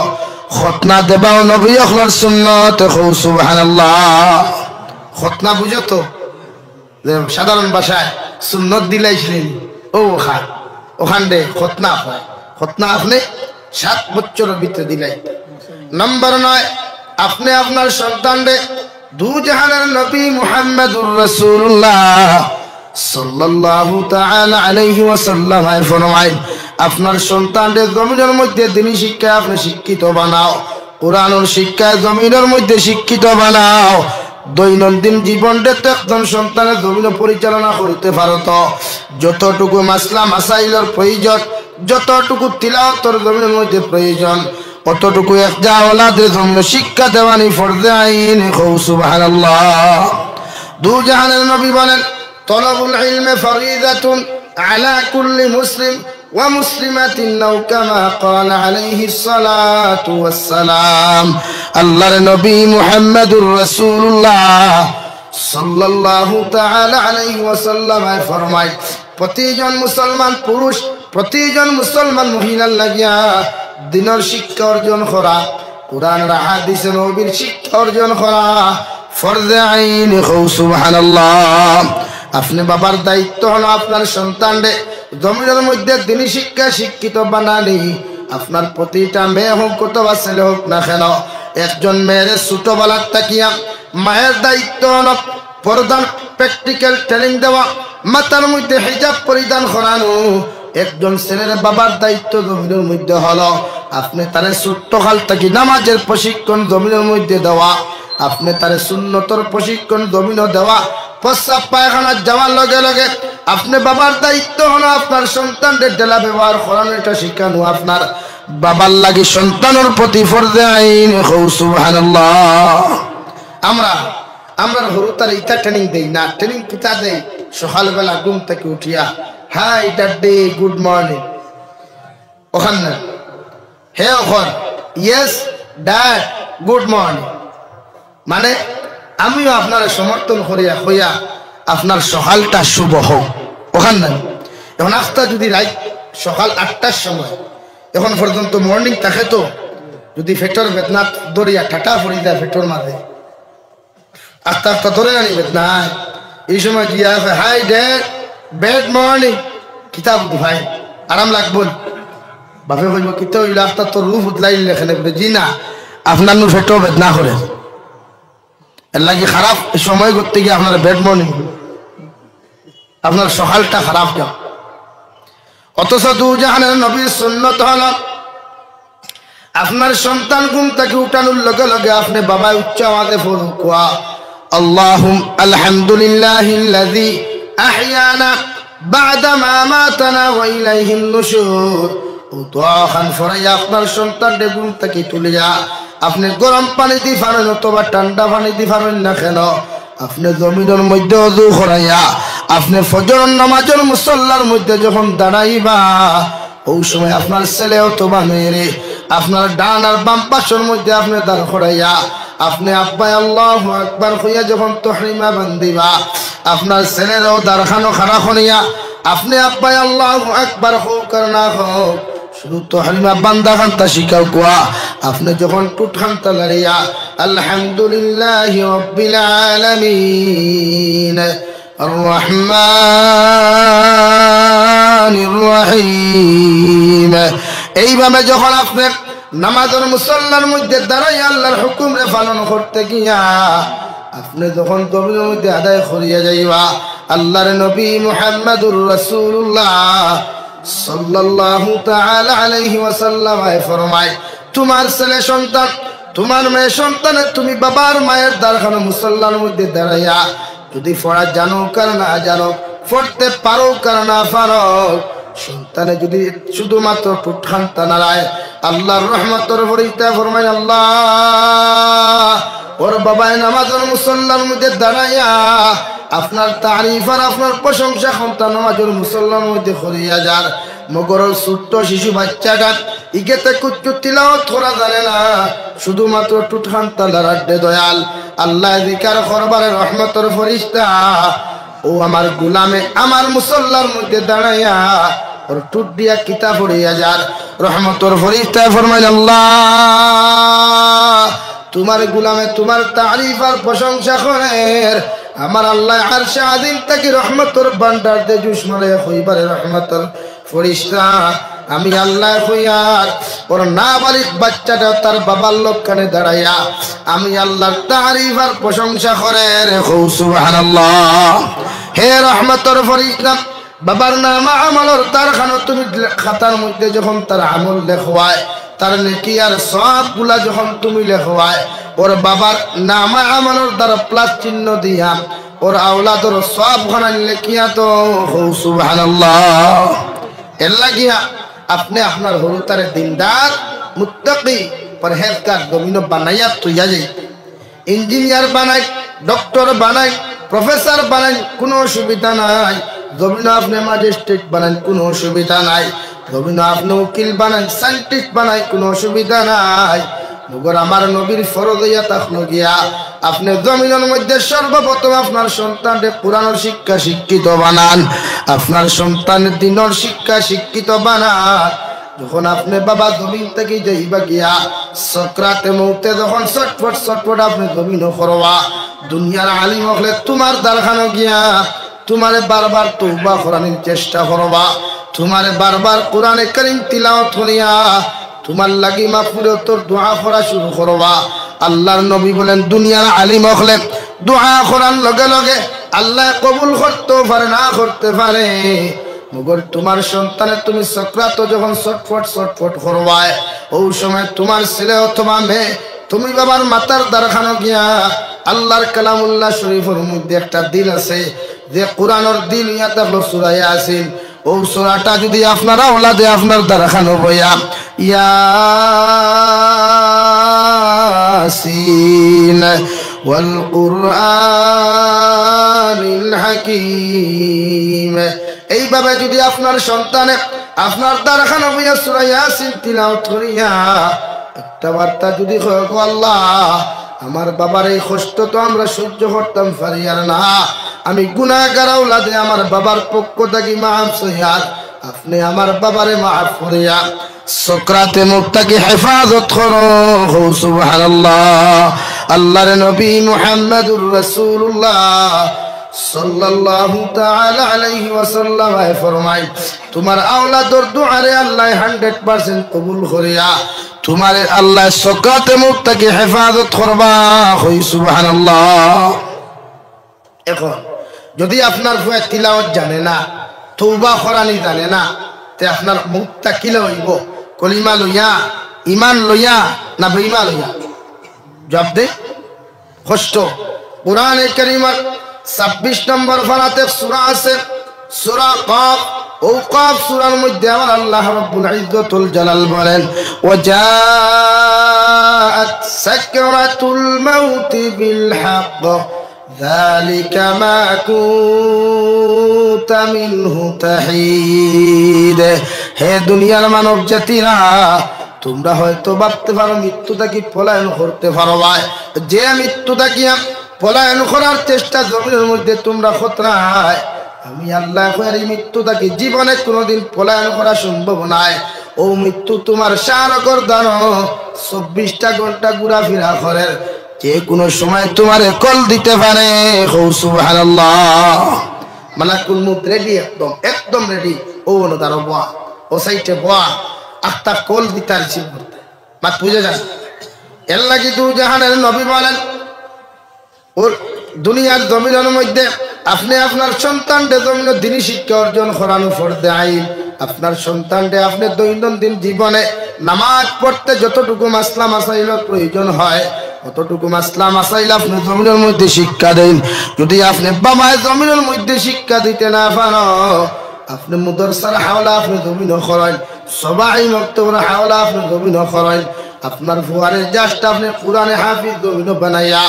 খতনা দেবাও নবী আখলার সুন্নাত। সুবহানাল্লাহ। খতনা বুঝো তো, সাধারণ ভাষায় সুন্নত দিলাইছিলেন ও ওখান দে খতনা হয়। খতনা আপনি 7 বছরের ভিতরে দিলাই। নম্বর 9, আপনি আপনার সন্তানরে দু জাহানের নবী মুহাম্মদুর রাসূলুল্লাহ সাল্লাল্লাহু তাআলা আলাইহি ওয়াসাল্লাম ফরমায়, আপনার সন্তানরে জমিনের মধ্যে দ্বীনি শিক্ষা আপনি শিক্ষিত বানাও, কোরআনের শিক্ষা জমিনের মধ্যে শিক্ষিত বানাও। দৈনন্দিন জীবনটা তো একজন সন্তানের জমিন পরিচালনা করতে পারো, তো যতটুকু মাসলা মাসাইলের প্রয়োজন, যতটুকু তিলাওয়াতের জমিনের মধ্যে প্রয়োজন, অতটুকু একটা ওলাদের জন্য শিক্ষা দেওয়ানি ফরজে আইন। সুবহানাল্লাহ। দু জাহানের নবী বলেন, তলবুল ইলমি ফরিদাতুন আলা কুল্লি মুসলিম ওয়া মুসলিমাতিন, নাও কামা ক্বালা আলাইহিস সালাতু ওয়াস সালাম। আল্লাহর নবী মুহাম্মদুর রাসূলুল্লাহ সাল্লাল্লাহু তাআলা আলাইহি ওয়াসাল্লাম ফরমায়, প্রতিজন মুসলমান পুরুষ, প্রতিজন মুসলমান মহিলার লাগিয়া দিনের শিক্ষা অর্জন করা, কোরআন আর হাদিসের নবীর শিক্ষা অর্জন করা ফরজে আইন। সুবহানাল্লাহ। আপনি বাবার দায়িত্ব হলো আপনার সন্তানরে জমিনের মধ্যে দ্বীনি শিক্ষা শিক্ষিত বানানি। আপনার প্রতিটা মেয়ে হোক অথবা ছেলে হোক না কেন, একজন মেয়ের ছোটবেলার তাকিয়া মায়ের দায়িত্ব হলো পর্দার প্র্যাকটিক্যাল ট্রেনিং দেওয়া, মাথার মধ্যে হিজাব পরিধান করানো। একজন ছেলের বাবার দায়িত্ব জমিনের মধ্যে হলো আপনি তারে ছোট্ট কাল থেকে নামাজের প্রশিক্ষণ জমিনের মধ্যে দেওয়া, আপনি তারে সুন্নতর প্রশিক্ষণ জমিনও দেওয়া। প্রস্রাব পায়খানা যাওয়ার লগে লগে আপনি বাবার দায়িত্ব হলো আপনার সন্তানদের ডেলা ব্যবহার করানো, এটা শিখানো আপনার বাবার লাগি সন্তানের প্রতি ফরজে আইন। সুবহানাল্লাহ। আমরা হরুতার ইটা ট্রেনিং দেই না, ট্রেনিং কিতা দেই সকালবেলা ঘুম থেকে উঠিয়া, হাই ডে, গুড মর্নিং, ওখান না হে ওখান ইয়েস ড্যাড গুড মর্নিং, মানে আমিও আপনার সমর্থন করিয়া হইয়া আপনার সকালটা শুভ হোক। ওখান না এখন আস্তা যদি রাত সকাল 8টার সময় এখন পর্যন্ত মর্নিং থাকে, তো যদি ফেটর বেদনা দরিয়া ঠাটা পড়ি যায় ফেটর মাঝে, আস্তে আস্তে ধরে না নিবে না, এই সময় গিয়া হাই ড্যাড ব্যাড মর্নিং, কিতাব ভাই আরাম লাগবো, বাপে কইব কিতা হইল আস্তা তোর রূপ উতলাইল এখানে, জি না আপনার ফেটো বেদনা করে, এর লাগে খারাপ সময় করতে গিয়ে আপনার ব্যাড মর্নিং, আপনার সকালটা খারাপ যাও। অথচ দু জাহানের নবীর সুন্নত হল আপনার সন্তান ঘুম থেকে উঠানোর লগে লগে আপনি বাবা উচ্চ আওয়াজে পড়ুন, কোয়া আল্লাহুম আলহামদুলিল্লাহিল্লাযী আহইয়ানা বা'দা মা মাতানা ওয়া ইলাইহিন নুশুর। ও দোয়া খান ফরাইয়া আপনার সন্তানকে ঘুম থেকে তুলিয়া আপনি গরম পানি দিয়ে ফারেন অথবা ঠান্ডা পানি দিয়ে ফারেন না কেন, আপনি জমিনের মধ্যে ওযু করাইয়া আপনি ফজর নামাজের মুসল্লার মধ্যে যখন দাঁড়াইবা, ওই সময় আপনার ছেলে অথবা মেয়েরে আপনার ডান আর বাম পাশের মধ্যে আপনি দাঁড় করাইয়া আপনি আব্বাই আল্লাহু আকবার কইয়া যখন তাহরিমা বান্দিবা, আপনার ছেলেরাও দাঁড়ানো খাড়া করিয়া আপনি আব্বাই আল্লাহু আকবার হোক আর না হোক শুধু তাহরিমা বান্দা খান্তা শিখাও কোয়া, আপনি যখন টুট খান্তা লড়িয়া আলহামদুলিল্লাহি রাব্বিল আলামিন আর রহমানির রহিম এইভাবে যখন আপনি নামাজের মুসল্লার মধ্যে দাঁড়াই আল্লাহর হুকুমে পালন করতে গিয়া আপনি যখন জমিনের মধ্যে আদায় করিয়া যাইবা আল্লাহর নবী মুহাম্মদুর রাসূলুল্লাহ সাল্লাল্লাহু তাআলা আলাইহি ওয়াসাল্লাম ফরমায় তোমার ছেলে সন্তান তোমার মেয়ে সন্তানের তুমি বাবার মায়ের দ্বারখানা মুসল্লার মধ্যে দাঁড়াইয়া যদি পড়া জানো কার না জানো পড়তে পারো কার না পারো সন্তানে যদি শুধুমাত্র টুটখান তানারায় আল্লাহর রহমতের ফরিস্তা ফরমায় আল্লাহ ওর বাবায় নামাজের মুসল্লার মধ্যে দাঁড়াইয়া আপনার তারিফ আর আপনার প্রশংসা সন্তান নামাজের মুসল্লার মধ্যে করিয়া যার মগর ছোট্ট শিশু বাচ্চাটা ইকেতে কুচ্চু তিলাওয়াত করা জানে না শুধুমাত্র টুটখান তানারার দয়াল আল্লাহ জিকার করবার রহমতের ফরিস্তা ও আমার গোলামে আমার মুসল্লার মধ্যে দাঁড়াইয়া ওর টুট দিয়া কিতাব পড়িয়া যার রহমতের ফরিস্তা ফরমায় আল্লাহ তোমার গোলামে তোমার তারিফ আর প্রশংসা করে আমার আল্লাহ আরশে আযীম থেকে রহমতের ভান্ডার দে জুসমারে হইবারে রহমতের ফরিস্তা আমি আল্লাহ কইয়ার ওর নাবালিগ বাচ্চাটা তার বাবার লোকখানে দাঁড়াইয়া আমি আল্লাহর তারিফ আর প্রশংসা করে রে সুবহানাল্লাহ হে রহমতের ফরিস্তা বাবার নাম আমলের তার খানো তুমি খাতার মধ্যে যখন তার আমল লেখওয়ায় তার নেকি আর সবগুলা যখন তুমি লেখওয়ায় ওর বাবার নাম আমলের দ্বারা প্লাস চিহ্ন দিয়া ওর আওলাদর সব খানা লেখিয়া তো সুবহানাল্লাহ এর লাগিয়া আপনি আপনার হরুতারে দিনদার মুত্তাকি পরহেজগার জমিন বানাইয়া তুইয়া যাই ইঞ্জিনিয়ার বানাই ডক্টর বানাই প্রফেসর বানাই কোনো অসুবিধা নাই জমিন আপনি ম্যাজিস্ট্রেট বানাই কোনো অসুবিধা নাই জমিন আপনি উকিল বানাই সায়েন্টিস্ট বানাই কোনো অসুবিধা নাই মগর আমার নবীর ফরজ হইয়া তাকনো গিয়া আপনি জমিনের মধ্যে সর্বপ্রথম আপনার সন্তানকে কোরআনের শিক্ষা শিক্ষিত বানান আপনার সন্তানের দ্বীনের শিক্ষা শিক্ষিত বানান যখন আপনি বাবা জমিন থেকে যাইবা গিয়া সকরাতে মৌতে যখন ছটফট আপনি জমিন করবা দুনিয়ার আলিম হলে তোমার দ্বারখানো গিয়া তোমারে বারবার তওবা করানোর চেষ্টা করবা তোমারে বারবার কোরআনে কারীম তিলাওয়াত করিয়া তোমার লাগি মাগফিরাতের দোয়া করা শুরু করবা আল্লাহর নবী বলেন দুনিয়ার আলিম হলে দোয়া করার লগে লগে আল্লাহ কবুল করতে পারে না করতে পারে মগর তোমার সন্তানে তুমি সকরাত যখন ছটফট করবায় ওই সময় তোমার ছেলে অথবা মেয়ে তুমি বাবার মাতার দ্বারখানো গিয়া আল্লাহর কালামুল্লাহ শরীফের মধ্যে একটা দিল আছে যে কোরআনের দিল ইয়াতে সূরা ইয়াসিন ও সূরাটা যদি আপনারা ওলাদে আপনার দ্বারখানো বইয়া ইয়াসিন ওয়াল কুরআনিল হাকীম এইভাবে যদি আপনার সন্তানে আপনার দ্বারখানো বইয়া সূরা ইয়াসিন তিলাওয়াত করিয়া একটা বার্তা যদি কয় আল্লাহ আমার বাবার এই কষ্ট তো আমরা সহ্য করতাম পারি আর না আমি গুনাহগার আওলাদে আমার বাবার পক্ষ থেকে মাফ চাইয়ার আপনি আমার বাবারে মাফ করিয়া সকরাতে মুক্তাকে হেফাজত করো সুবহানাল্লাহ আল্লাহর নবী মুহাম্মদুর রাসূলুল্লাহ সাল্লাল্লাহু তাআলা আলাইহি ওয়াসাল্লাম ফরমায় তোমার আওলাদর দুআরে আল্লাহ 100% কবুল করিয়া তোমারে আল্লাহ সকরাতে মুক্তাকে হেফাজত করবা সুবহানাল্লাহ এখন যদি আপনার ফুয়া তিলাওয়াত জানে না তওবা করানি জানে না তে আপনার মুক্তা কি লইব কলিমা লইয়া ঈমান লইয়া না বেঈমান লইয়া জবাব দে কষ্ট কোরআনে কারীমের 26 নম্বর পারাতে সূরা আছে সূরা কাফ ও কাফ সূরার মধ্যে আমার আল্লাহ রাব্বুল ইজ্জতুল জালাল বলেন ওয়াজাআত সাকরাতুল মাউত বিল হক যালিকা মা কুনতা মিনহু তাহিদ হে দুনিয়ার মানব জাতিরা তোমরা হয়তো ভাবতে পারো মৃত্যুটা কি পলায়ন করতে পারবা যে মৃত্যুটা কি পলায়ন করার চেষ্টা জমিনের মধ্যে তোমরা খতরায় আমি আল্লাহ এই মৃত্যুটাকে জীবনে কোনোদিন পলায়ন করা সম্ভব নয় ও মৃত্যু তোমার সারকর দান 24টা ঘন্টা ঘোরাফেরা করে যে কোনো সময় তোমারে কল দিতে পারে সুবহানাল্লাহ মালাকুল মউত রেডি একদম রেডি ও তার বয়া ও সাইটে বয়া আখতা কল দিতার রিসিভ করতে মাত বুঝে যান এর লাগি দু জাহানের নবী বলেন ওর দুনিয়ার জমিনের মধ্যে আপনি আপনার সন্তানকে জমিনের দিনই শিক্ষা অর্জন করানো ফরজে আইন আপনার সন্তানকে আপনি দৈনন্দিন জীবনে নামাজ পড়তে যতটুকু মাসলা মাসাইলের প্রয়োজন হয় অতটুকু মাসলা মাসাইল আপনি জমিনের মধ্যে শিক্ষা দেন যদি আপনি বাবায় জমিনের মধ্যে শিক্ষা দিতে না পারো আপনি মুদরসার হাওলা আপনি জমিন করেন সবাই মক্তবের হাওলা আপনি জমিন করেন আপনার ফুয়ারের জাস্ট আপনি কোরআনে হাফিজ জমিন বানাইয়া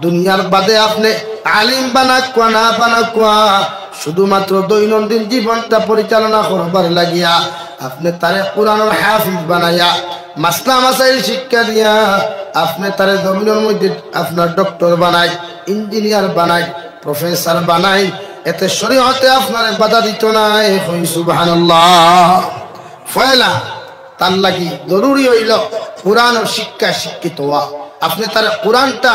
দুনিয়ার বাদে আপনি আলিম বানাকুয়া না বানাকুয়া শুধুমাত্র দৈনন্দিন জীবনটা পরিচালনা করবার লাগিয়া আপনি তারে কোরআনের হাফিজ বানাইয়া মাসলা মাসাইল শিক্ষা দিয়া আপনি তারে জমিনের মধ্যে আপনার ডক্টর বানাই ইঞ্জিনিয়ার বানাই প্রফেসর বানাই এতে শরীয়তে আপনার বাধা দিত না সুবহানাল্লাহ ফয়লা তার লাগি জরুরি হইল কোরআনের শিক্ষা শিক্ষিত হওয়া আপনি তার কোরআনটা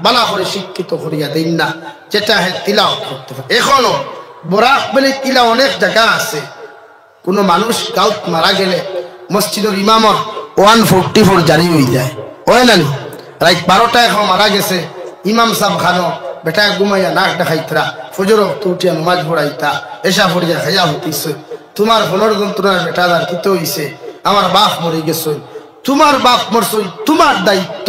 বালা করে শিক্ষিত করিয়া দিন না যেটা হে তিলাওয়াত করতে পারে এখনো বরাক বলে তিলা অনেক জায়গা আছে কোনো মানুষ গাউত মারা গেলে মসজিদের ইমামর 144 জারি হয়ে যায় হয় না রাত 12টায় এখন মারা গেছে ইমাম সাহেব খানো বেটা ঘুমাইয়া নাক দেখাইতরা ফজর উঠিয়া নামাজ পড়াইতা এসা পড়িয়া খাইয়া হতিছে তোমার ফলর যন্ত্রণার বেটাদার কিতে হইছে আমার বাপ মরে গেছে তোমার বাপ মরছে তোমার দায়িত্ব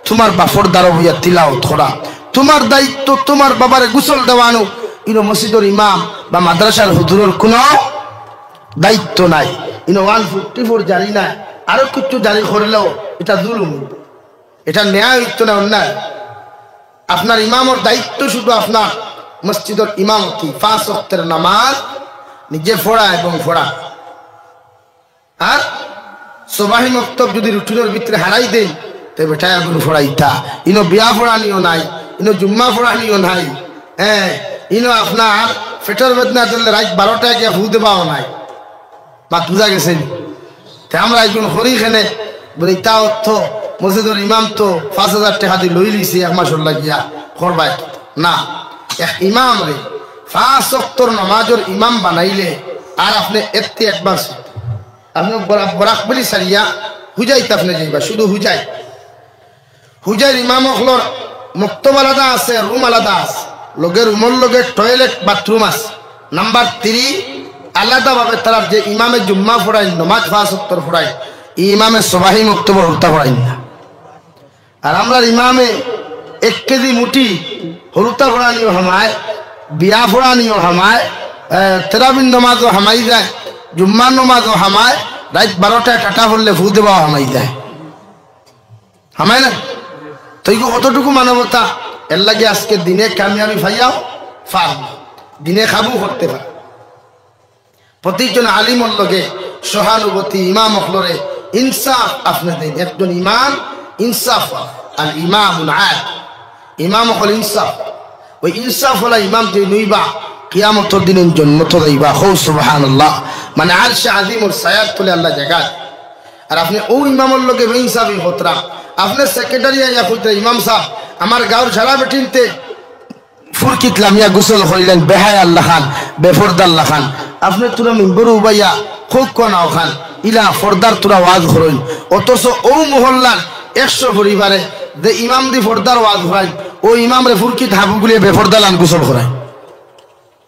তোমার বাপর দ্বারা হইয়া তিলাওয়াত করা তোমার দায়িত্ব তোমার বাবারে গোসল দেওয়ানো ইনো মসজিদের ইমাম বা মাদ্রাসার হুজুরের কোনো দায়িত্ব নাই ইনো 144 জারি নাই আরো কিছু জারি করলেও এটা জুলুম এটা ন্যায় হইতো না অন্যায় আপনার ইমামের দায়িত্ব শুধু আপনার মসজিদের ইমামতি 5 ওয়াক্তের নামাজ নিজে পড়া এবং পড়া আর সুবহি মক্তব যদি রুটিনের ভিতরে হারাই দেন তে বেটা এখন পড়াইতা ইনো বিয়া পড়ানিও নাই ইনো জুম্মা পড়ানিও নাই হ্যাঁ ইনো আপনার ফেটর বেদনা চললে রাত 12টায় গিয়ে হু দেবাও নাই বা বুঝা গেছেন তে আমরা একজন হরি খেলে বলে তা অর্থ মসজিদের ইমাম তো 5000 টাকা দিয়ে লই লিছি এক মাসের লাগিয়া করবাই না এক ইমাম রে 5 ওয়াক্তের নামাজের ইমাম বানাইলে আর আপনি এতে অ্যাডভান্স আপনি বরাক বলি সারিয়া হুজাইতে আপনি যাইবা শুধু হুজাইর ইমাম হলর মক্তব আলাদা আছে রুম আলাদা আছে লগের রুমের লগে টয়লেট বাথরুম আছে নাম্বার 3 আলাদা ভাবে তারা যে ইমামে জুম্মা পড়াই নামাজ 5 ওয়াক্ত পড়াই ইমামে সুবহি মক্তব হরতা পড়াই না আর আমরা ইমামে 1 কেজি মুটি হরতা পড়ানিও হামায় বিয়া পড়ানিও হামায় তেরাবিন নামাজও হামাই যায় জুম্মার নামাজও হামায় রাত 12টায় টাটা পড়লে ফু দেওয়া হামাই যায় হামায় না তুই কতটুকু মানবতা এর লাগে আজকে দিনে কামিয়াবি ভাইয়াও ফার দিনে খাবু করতে পারে প্রতিজন আলিমর লগে সহানুভূতি ইমাম হলরে ইনসাফ আপনি দেন একজন ইমাম ইনসাফ আর ইমামুল আদ ইমাম হল ইনসাফ ওই ইনসাফ হলা ইমাম যে নইবা কিয়ামতের দিনের জন্য তো যাইবা হো সুবহানাল্লাহ মানে আরশে আজিমুল সায়াত তুলে আল্লাহ জায়গা আর আপনি ওই ইমামর লগে বেইনসাফি হতরা আপনার সেক্রেটারি আইয়া কইতে ইমাম সাহেব আমার গাঁর সারা বেটিনতে ফুরকিতলাম ইয়া গোসল করিলেন বেহায় আল্লাহ খান বেফরদা আল্লাহ খান আপনি তোরা মিম্বরু উবাইয়া খুব কোনাও খান ইলা ফর্দার তোরা ওয়াজ করেন অথচ ও মহল্লার 100 পরিবারে যে ইমাম দি ফর্দার ওয়াজ হয় ও ইমাম রে ফুরকিত হাবুগুলিয়ে বেফরদা লান গোসল করায়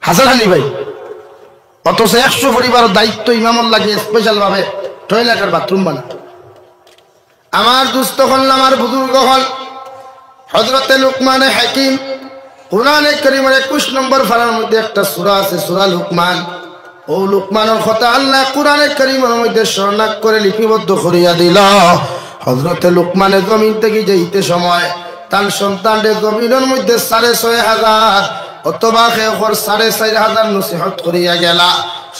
হাসান আলী ভাই অথচ 100 পরিবারের দায়িত্ব ইমামর লাগে স্পেশাল ভাবে টয়লেটের বাথরুম বানা আমার দুস্থ হল আমার বুজুর্গ হল হযরতে লুকমান হাকিম কুরআনে কারীমের 21 নম্বর পারার মধ্যে একটা সূরা আছে সূরা লুকমান ও লুকমানের কথা আল্লাহ কুরআনে কারীমের মধ্যে শরণাক করে লিপিবদ্ধ করিয়া দিল হযরতে লুকমানের জমিন থেকে যাইতে সময় তার সন্তানদের জমিনের মধ্যে 6500 অথবা খেখর 4500 নসিহত করিয়া গেলা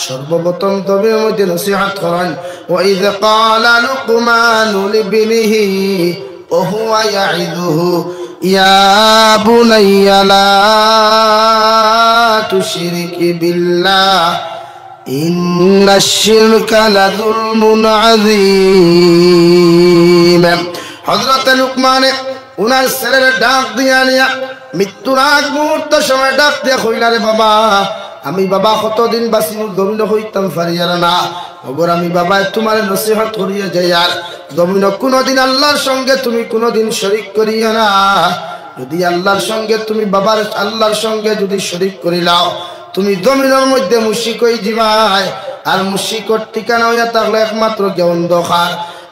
সর্বপ্রথম জমিনের মধ্যে নসিহত করেন ওয়াইয ক্বালা লুকমান লিবনিহি ওয়া হুয়া ইয়াইদুহু ইয়া বুনাইয়া লা তুশরিক বিল্লাহ ইন্নাশ শিরকা লাযুলমুন আযীম হযরত লুকমান উনার ছেলের ডাক দিয়া নিয়া মৃত্যুর আগ মুহূর্ত সময় ডাক দিয়া কইলা রে বাবা আমি বাবা কতদিন বাঁচিব জমিন হইতাম পারিয়ার না ওগর আমি বাবা তোমার নসিহত করিয়া যাই আর জমিন কোনোদিন আল্লাহর সঙ্গে তুমি কোনোদিন শরীক করিয়া না যদি আল্লাহর সঙ্গে তুমি বাবার আল্লাহর সঙ্গে যদি শরীক করিলাও তুমি জমিনের মধ্যে মুশরিক হয়ে যাবাই আর মুশরিকর ঠিকানা হইয়া থাকলে একমাত্র যে অন্ধকার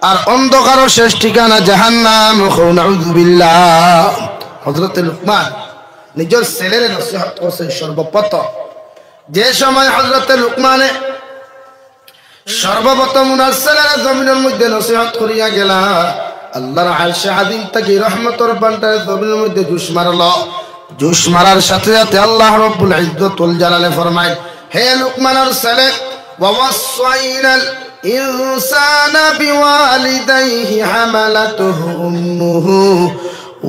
আর অন্ধকারও শেষ ঠিকানা জাহান্নাম নাউযু বিল্লাহ হযরত লুকমান নিজের ছেলের নসিহত করছেন সর্বপ্রথম যে সময় হযরত লুকমানে সর্বপ্রথম উনার ছেলের জমিনের মধ্যে নসিহত করিয়া গেলা আল্লাহর আরশে আযীম থেকে রহমতের বান্দার জমিনের মধ্যে জুস মারলো জুস মারার সাথে সাথে আল্লাহ রাব্বুল ইজ্জতুল জালালে ফরমায় হে লুকমানের ছেলে ওয়াসাইনাল ইনসানা বিওয়ালিদাইহি হামালাতুহু উম্মুহু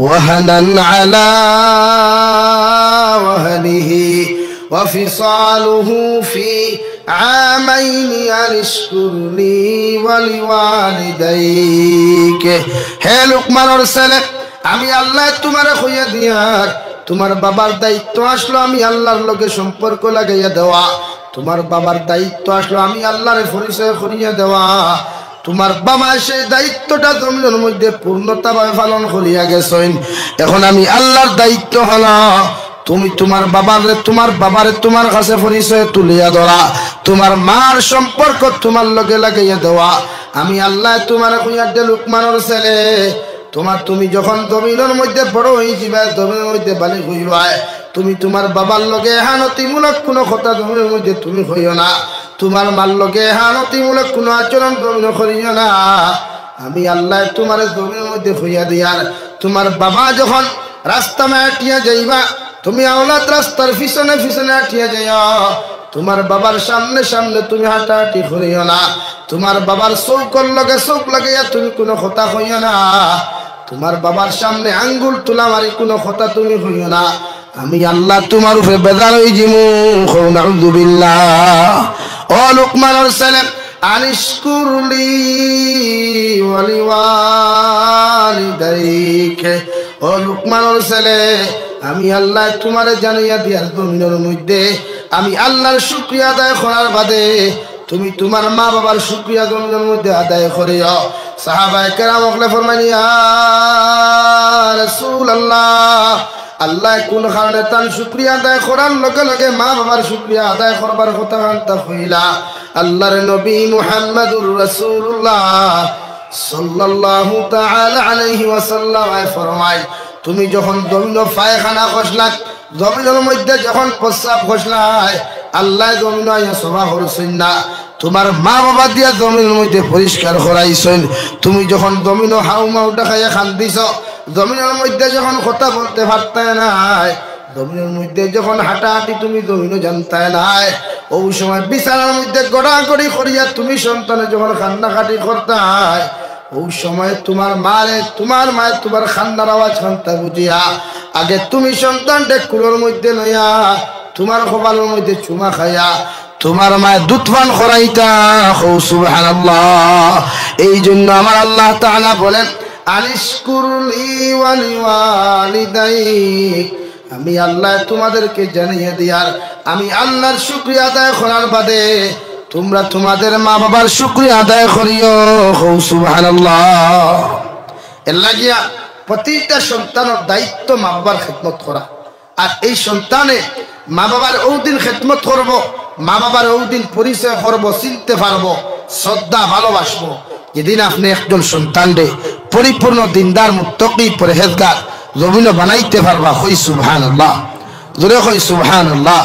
ওয়াহানান আলা ওয়াহনিহি ওয়াফিসালুহু ফি عامين أشكر لي ولوالديك হে লুকমানের ছেলে আমি আল্লাহ তোমারে কইয়া দিয়ার তোমার বাবার দায়িত্ব আসলো আমি আল্লাহর লগে সম্পর্ক লাগাইয়া দেওয়া তোমার বাবার দায়িত্ব আসলো আমি আল্লাহর পরিচয় করিয়া দেওয়া তোমার বাবা সেই দায়িত্বটা জমিনের মধ্যে পূর্ণতাভাবে পালন করিয়া গেছেন এখন আমি আল্লাহর দায়িত্ব হলো তুমি তোমার বাবারে তোমার কাছে পরিচয় তুলিয়া ধরা তোমার মার সম্পর্ক তোমার লগে লাগাইয়া দেওয়া আমি আল্লাহ তোমার কইয়া দে লুকমানের ছেলে তুমি যখন জমিনের মধ্যে বড় হয়ে যাবে জমিনের মধ্যে বালিক হইবা তুমি তোমার বাবার লগে হানতিমূলক কোনো কথা জমিনের মধ্যে তুমি হইও না তোমার মার লগে হানতিমূলক কোনো আচরণ জমিন করিও না আমি আল্লাহ তোমার জমিনের মধ্যে হইয়া দিয়ার তোমার বাবা যখন রাস্তা মাটিয়া যাইবা তুমি আওলাদ রাস্তার পিছনে পিছনে হাঁটিয়া যাইও তোমার বাবার সামনে সামনে তুমি হাঁটাহাঁটি করিও না তোমার বাবার চৌকর লগে চৌক লাগাইয়া তুমি কোনো কথা কইও না তোমার বাবার সামনে আঙ্গুল তুলা মারি কোনো কথা তুমি কইও না আমি আল্লাহ তোমার উপরে বেজার হই জিমু নাউযু বিল্লাহ ও লুকমানের ছেলে আনিশকুরলি ওয়ালিওয়ালিদাইক ও লুকমানের ছেলে আমি আল্লাহ তোমারে জানাইয়া দিয়ার জমিনের মধ্যে আমি আল্লাহর শুকরিয়া আদায় করার বাদে তুমি তোমার মা বাবার শুকরিয়া জমিনের মধ্যে আদায় করিও সাহাবায়ে কেরাম ওগলে ফরমানি ইয়া রাসূলুল্লাহ আল্লাহ কোন কারণে তার শুকরিয়া আদায় করার লগে লগে মা বাবার শুকরিয়া আদায় করবার কথা আনতা হইলা আল্লাহর নবী মুহাম্মদুর রাসূলুল্লাহ সাল্লাল্লাহু তাআলা আলাইহি ওয়াসাল্লাম ফরমায় তুমি যখন জমিন পায়খানা খসলাক জমিনের মধ্যে যখন প্রস্রাব খসলাই আল্লাহ জমিন সভা করছেন না তোমার মা বাবা দিয়া জমিনের মধ্যে পরিষ্কার করাইছেন তুমি যখন জমিন হাউ মাউটা খাইয়া খান্দিছ জমিনের মধ্যে যখন কথা বলতে পারতে নাই জমিনের মধ্যে যখন হাঁটাহাঁটি তুমি জমিনও জানতে নাই ওই সময় বিছানার মধ্যে গড়াগড়ি করিয়া তুমি সন্তানে যখন কান্নাকাটি করতাই ওই সময় তোমার মায়ের তোমার খান্নার আওয়াজ খান্তা বুঝিয়া আগে তুমি সন্তানটা কুলোর মধ্যে লইয়া তোমার কপালের মধ্যে চুমা খাইয়া তোমার মায়ের দুধ পান করাইতা সুবহানাল্লাহ এই জন্য আমার আল্লাহ তাআলা বলেন আনিশকুরলি ওয়ালিওয়ালিদাইক আমি আল্লাহ তোমাদেরকে জানিয়ে দিয়ার আমি আল্লাহর শুকরিয়া আদায় করার বাদে তোমরা তোমাদের মা বাবার শুকরিয়া আদায় করিও সুবহানাল্লাহ এর লাগিয়া প্রতিটা সন্তানের দায়িত্ব মা বাবার খেদমত করা আর এই সন্তানে মা বাবার ওদিন খেদমত করব মা বাবার ওদিন পরিচয় করব চিনতে পারবো শ্রদ্ধা ভালোবাসবো যেদিন আপনি একজন সন্তানরে পরিপূর্ণ দিনদার মুত্তাকি পরহেজগার জমিন বানাইতে পারবা কই সুবহানাল্লাহ জোরে কই সুবহানাল্লাহ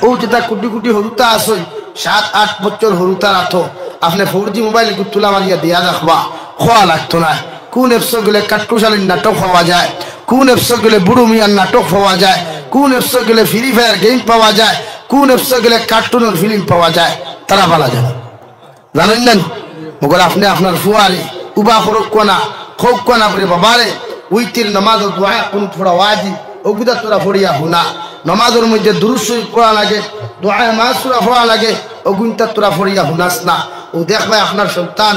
ও যেটা কোটি কোটি হরুতা আছে 7-8 বছর হরুতা রাখো আপনি 4G মোবাইল তুলা মারিয়া দিয়া রাখবা খোয়া লাগতো না কোন এপসে গেলে কাট্টুশালীর নাটক পাওয়া যায় কোন এপসে গেলে বুড়ো মিয়ার নাটক পাওয়া যায় কোন এপসে গেলে ফ্রি ফায়ার গেম পাওয়া যায় কোন এপসে গেলে কার্টুনের ফিল্ম পাওয়া যায় তারা বলা যায় জানেন না মগর আপনি আপনার ফুয়ারে উবা ফরক কোনা খোক কোনা করে বাবারে উইতির নামাজ ও দোয়া কোন থোড়া ওয়াজিব ওগুদা তোরা পড়িয়া হুনা নামাজের মধ্যে দুরূদ শরীফ পড়া লাগে দোয়া মাসুরা পড়া লাগে ওগুনটা তোরা পড়িয়া হুনাস না ও দেখবা আপনার সন্তান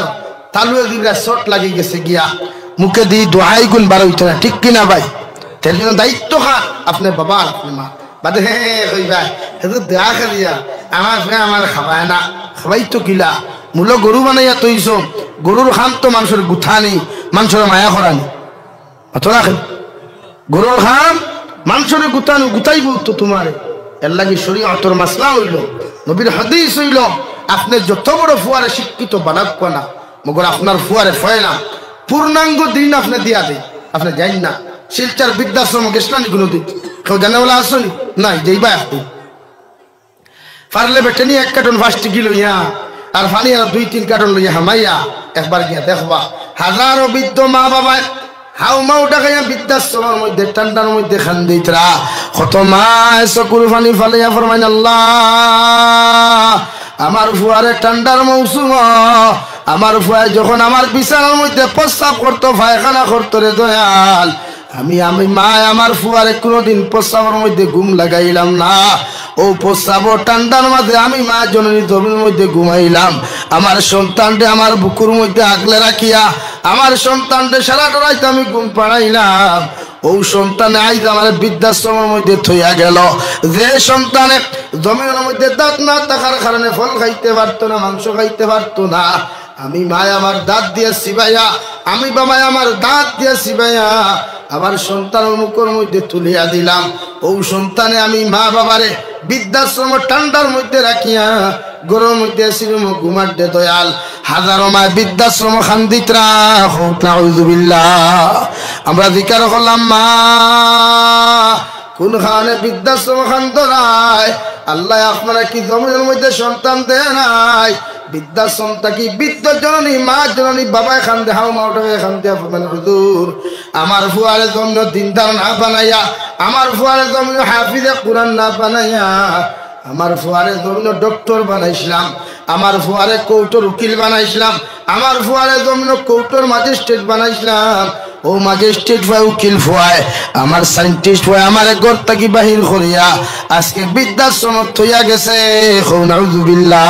তালুয়ে দিরা শর্ট লাগি গেছে গিয়া মুখে দি দোয়াই গুণ বার হইতে না ঠিক কিনা ভাই তার জন্য দায়িত্ব খান আপনার বাবা আপনি মা বাদে কইবা হেতু দেয়া খেলিয়া আমার ফে আমার খাবায় না খাবাই তো কিলা মূল গরু বানাইয়া তৈছ গরুর খান তো মানুষের গুথানি মানুষের মায়া করানি অতরা গরুর খান মানুষের গুতানো গুতাইব তো তোমার এর লাগি শরীয়তের মাসলা হইল নবীর হাদিস হইল আপনি যত বড় ফুয়ারে শিক্ষিত বানাক না মগর আপনার ফুয়ারে ফয় না পূর্ণাঙ্গ দিন আপনি দিয়া দেয় আপনি যাই না শিলচার বৃদ্ধাশ্রম গেছলানি কোনো দিন কেউ জানেওয়ালা আসনি নাই যাইবা আপনি পারলে বেটে নিয়ে 1 কার্টন 5 কিলো ইয়া আর পানি আর 2-3 কার্টন লইয়া হামাইয়া একবার গিয়া দেখবা হাজারো বৃদ্ধ মা বাবা হাউ মাউ ডাকাইয়া বৃদ্ধাশ্রমের মধ্যে ঠান্ডার মধ্যে খান দিতরা কত মা চকুর পানি ফালাইয়া ফরমাইন আল্লাহ আমার ফুয়ারে ঠান্ডার মৌসুম আমার ফুয়ায় যখন আমার বিছানার মধ্যে প্রস্রাব করতো পায়খানা করতো রে দয়াল আমি মা আমার ফুয়ারে কোনোদিন প্রস্রাবের মধ্যে ঘুম লাগাইলাম না ও প্রস্রাব ঠান্ডার মাঝে আমি মা জননী জমির মধ্যে ঘুমাইলাম আমার সন্তানকে আমার বুকুর মধ্যে আগলে রাখিয়া আমার সন্তানকে সারাটা রাত আমি ঘুম পাড়াইলাম ও সন্তানে আইজ আমার বৃদ্ধাশ্রমের মধ্যে থইয়া গেল যে সন্তানে জমিনের মধ্যে দাঁত না থাকার কারণে ফল খাইতে পারতো না মাংস খাইতে পারতো না আমি মা আমার দাঁত দিয়ে সিবাইয়া আমি বাবা আমার দাঁত দিয়ে সিবাইয়া আমার সন্তানের মুখের মধ্যে তুলিয়া দিলাম ও সন্তানে আমি মা বাবারে বৃদ্ধাশ্রম ঠান্ডার মধ্যে রাখিয়া গরমের মধ্যে আসিলাম ঘুমার দে দয়াল হাজারো মা বৃদ্ধাশ্রম খান্দিতরা হোক নাউযুবিল্লাহ আমরা জিকির করলাম মা কোন খানে বৃদ্ধাশ্রম খান্তরায় আল্লাহ আপনারা কি জমিনের মধ্যে সন্তান দেয় নাই বৃদ্ধাশ্রম থাকি বৃদ্ধ জননী মা জননী বাবা খান দে হাও মাওটাকে খান দে হুজুর আমার ফুয়ারে জন্য দিনদার না বানাইয়া আমার ফুয়ারে জন্য হাফিজে কুরআন না বানাইয়া আমার ফুয়ারে জন্য ডক্টর বানাইছিলাম আমার ফুয়ারে কৌটোর উকিল বানাইছিলাম আমার ফুয়ারে জন্য কৌটোর ম্যাজিস্ট্রেট বানাইছিলাম ও ম্যাজিস্ট্রেট হয় উকিল ফুয়ায় আমার সায়েন্টিস্ট হয় আমার ঘর থেকে বাহির করিয়া আজকে বৃদ্ধাশ্রম থইয়া গেছে নাউযুবিল্লাহ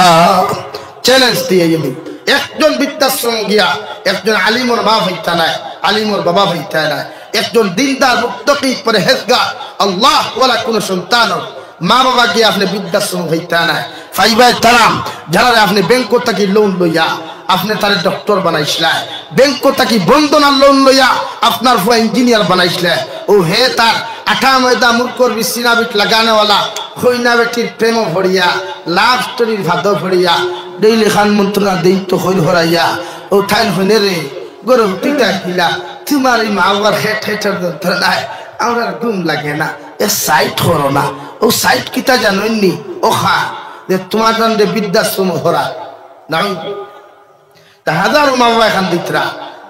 চ্যালেঞ্জ দিয়ে আমি একজন বৃদ্ধাশ্রম গিয়া একজন আলিমর মা হইতা নাই আলিমর বাবা হইতা নাই একজন দিনদার মুত্তাকি পরহেজগার আল্লাহ ওয়ালা কোন সন্তান মা বাবা গিয়ে আপনি বৃদ্ধাশ্রম হইতা নাই ফাইবাই তারাম যারা আপনি ব্যাংক থেকে লোন লইয়া আপনি তারে ডক্টর বানাইছিলেন ব্যাংক থেকে বন্ধনার লোন লইয়া আপনার ফুয়া ইঞ্জিনিয়ার বানাইছিলেন ও হে তার আঠা ময়দা মুরকর বিছিনা বিট লাগানেওয়ালা হইনা বেটির প্রেম ভরিয়া লাভ স্টোরির ভাদ ভরিয়া ডেইলি খান মন্ত্রণা দেই তো হইল হরাইয়া ও ঠাইন হইনে রে গরম পিতা কিলা তোমার এই মা বাবার হেট হেটার ধরে নাই আমার ঘুম লাগে না এ সাইট করো না ও সাইট কিতা জানেননি ও খা যে তোমার জানলে বৃদ্ধাশ্রম হরা না হাজারো মা বাবা এখান দিতরা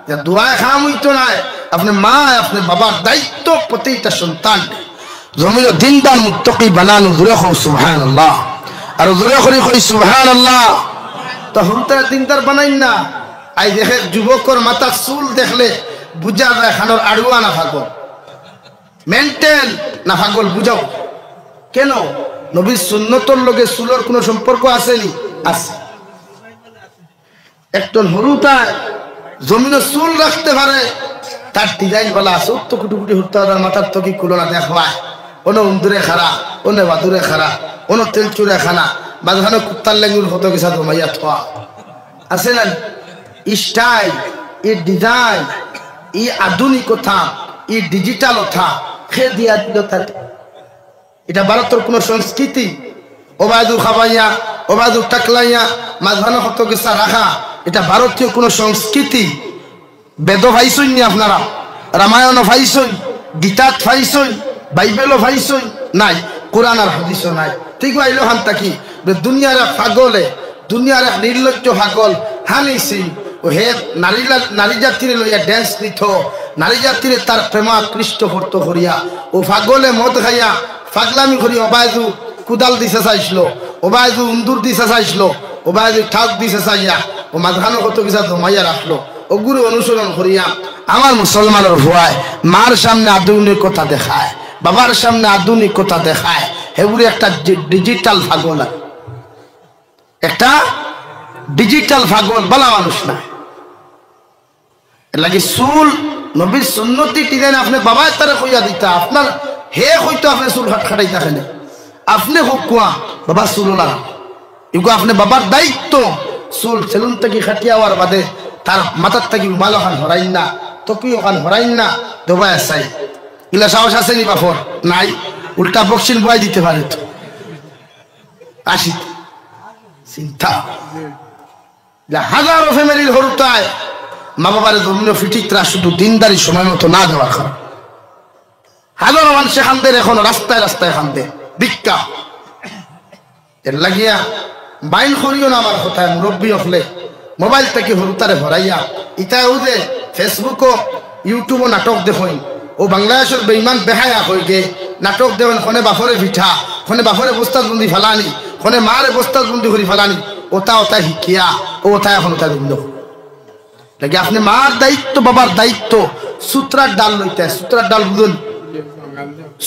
যে দোয়া খাম হইতো নাই আপনি মা আপনি বাবার দায়িত্ব প্রতিটা সন্তান জমির দিনদার মুত্তাকি বানানো জোরে কও সুবহানাল্লাহ আর জোরে করে কই সুবহানাল্লাহ তো হুনতার দিনদার বানাইন না আই দেখে যুবকর মাথা চুল দেখলে বুঝা যায় খানোর আড়ুয়া না পাগল মেন্টেল না পাগল বুঝাও কেন নবীর সুন্নতর লগে চুলের কোনো সম্পর্ক আসেনি আছে একজন হরুতা জমিনে চুল রাখতে পারে তার ডিজাইন বলা আছে তো কুটি কুটি হরতে তার মাথার তো কি কুলো না দেখবায় ওনো উন্দুরে খারা ওনে বাদুরে খারা ওনো তেল চুরে খানা বাদখানে কুত্তার লেঙ্গুর হতো গেছা জমাইয়া থোয়া আছে না স্টাইল ই ডিজাইন ই আধুনিকতা ই ডিজিটালতা খে দিয়া দিল তার এটা ভারতের কোন সংস্কৃতি ওবায়দু খাবাইয়া ওবায়দু টাকলাইয়া মাঝখানে হতো গেছা রাখা এটা ভারতীয় কোন সংস্কৃতি বেদ ভাইছই নি আপনারা রামায়ণ ভাইছই গীতাত ভাইছই বাইবেলও ভাইছই নাই কোরআন আর হাদিসও নাই ঠিক আইলো হান তাকি দুনিয়ার পাগলে দুনিয়ার এক নির্লজ্জ পাগল হানিছি ও হে নারী জাতির লইয়া ড্যান্স দিত নারী জাতির তার প্রেমাকৃষ্ট করত করিয়া ও পাগলে মদ খাইয়া পাগলামি করি ওবায়দু কুদাল দিছে চাইছিল ওবায়দু উন্দুর দিছে চাইছিল ওবায়দু ঠাক দিছে চাইয়া ও মাঝখানে কত কিছু জমাইয়া রাখলো ও গুরু অনুসরণ করিয়া আমার মুসলমানের ভুয়ায় মার সামনে আধুনিকতা দেখায় বাবার সামনে আধুনিকতা দেখায় এগুলি একটা ডিজিটাল পাগল একটা ডিজিটাল পাগল বলা মানুষ না এর লাগে চুল নবীর সুন্নতি ডিজাইন আপনি বাবা তারা কইয়া দিতা আপনার হে হয়তো আপনি চুল খাটাই থাকেন আপনি হোক কুয়া বাবা চুল লাগা এগুলো আপনি বাবার দায়িত্ব চুল সেলুন থেকে খাটিয়া হওয়ার বাদে তার মাথার থেকে রুমাল ওখান হরাইন না টকি ওখান হরাইন না দোবাই চাই এগুলা সাহস আছে নি বাপর নাই উল্টা বক্সিন বয় দিতে পারে তো আসি চিন্তা হাজারো ফ্যামিলির হরুতায় মা বাবার জমিন ফিটিকরা শুধু দিনদারি সময় মতো না দেওয়ার কারণ হাজারো মানুষ খান্দে এখন রাস্তায় রাস্তায় খান্দে ভিক্ষা এর লাগিয়া বাইন করিও না আমার কথায় মুরব্বী হলে মোবাইল থেকে হরুতারে ভরাইয়া ইটাও যে ফেসবুকও ইউটিউবও নাটক দেখুন ও বাংলাদেশের বেইমান বেহায়া হয়ে গে নাটক দেবেন খনে বাফরে পিঠা খনে বাফরে বস্তাবন্দি ফেলানি খনে মারে বস্তাবন্দি করে ফেলানি ওটা ওটা শিকিয়া ওটা এখন ওটা ভিন্ন লাগে আপনি মার দায়িত্ব বাবার দায়িত্ব সূত্রার ডাল লইতে সূত্রার ডাল বুঝুন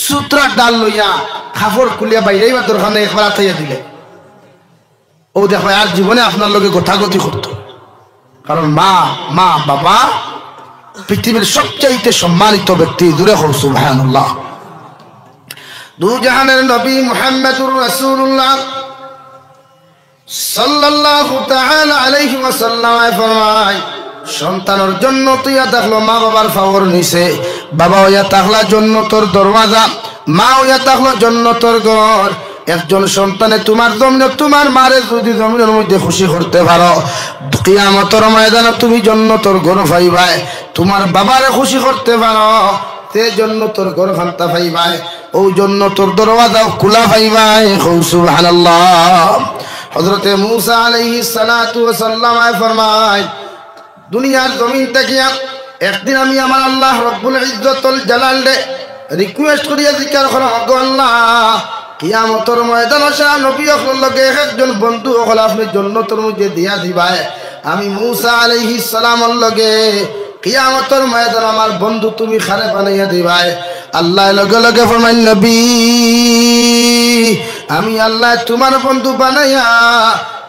সূত্রার ডাল লইয়া খাফর খুলিয়া বাইরেই বা দোকানে একবার আতাইয়া দিলে ও দেখো আর জীবনে আপনার লোকে গোথাগতি করত কারণ মা মা বাবা পৃথিবীর সবচাইতে সম্মানিত ব্যক্তি দূরে হোক সুবহানাল্লাহ দু জাহানের নবী মুহাম্মদুর রাসূলুল্লাহ সাল্লাল্লাহু তাআলা আলাইহি ওয়াসাল্লাম ফরমায় সন্তানের জন্য তুইয়া থাকলো মা বাবার ফাওয়ার নিছে বাবা হইয়া থাকলা জান্নাতের দরওয়াজা মা হইয়া থাকলো জান্নাতের ঘর একজন সন্তানে তোমার জমিনে তোমার মারে যদি জমিনের মধ্যে খুশি করতে পারো কিয়ামতের ময়দানে তুমি জান্নাতের ঘর পাইবাই তোমার বাবারে খুশি করতে পারো তে জান্নাতের ঘর খান্তা পাইবাই ও জান্নাতের দরওয়াজা খোলা পাইবাই সুবহানাল্লাহ হযরত মূসা আলাইহিস সালাতু ওয়াস সালাম ফরমায় দুনিয়ার জমিন থেকে একদিন আমি আমার আল্লাহ রব্বুল ইজ্জতুল জালাল রে রিকোয়েস্ট করিয়া জিকির করো গো আল্লাহ কিয়ামতের ময়দানে আসা নবী হল লগে একজন বন্ধু হল আপনি জান্নাতের মধ্যে দিয়া দিবাই আমি মূসা আলাইহিস সালামের লগে কিয়ামতের ময়দানে আমার বন্ধু তুমি খারে বানাইয়া দিবাই আল্লাহ লগে লগে ফরমান নবী আমি আল্লাহ তোমার বন্ধু বানাইয়া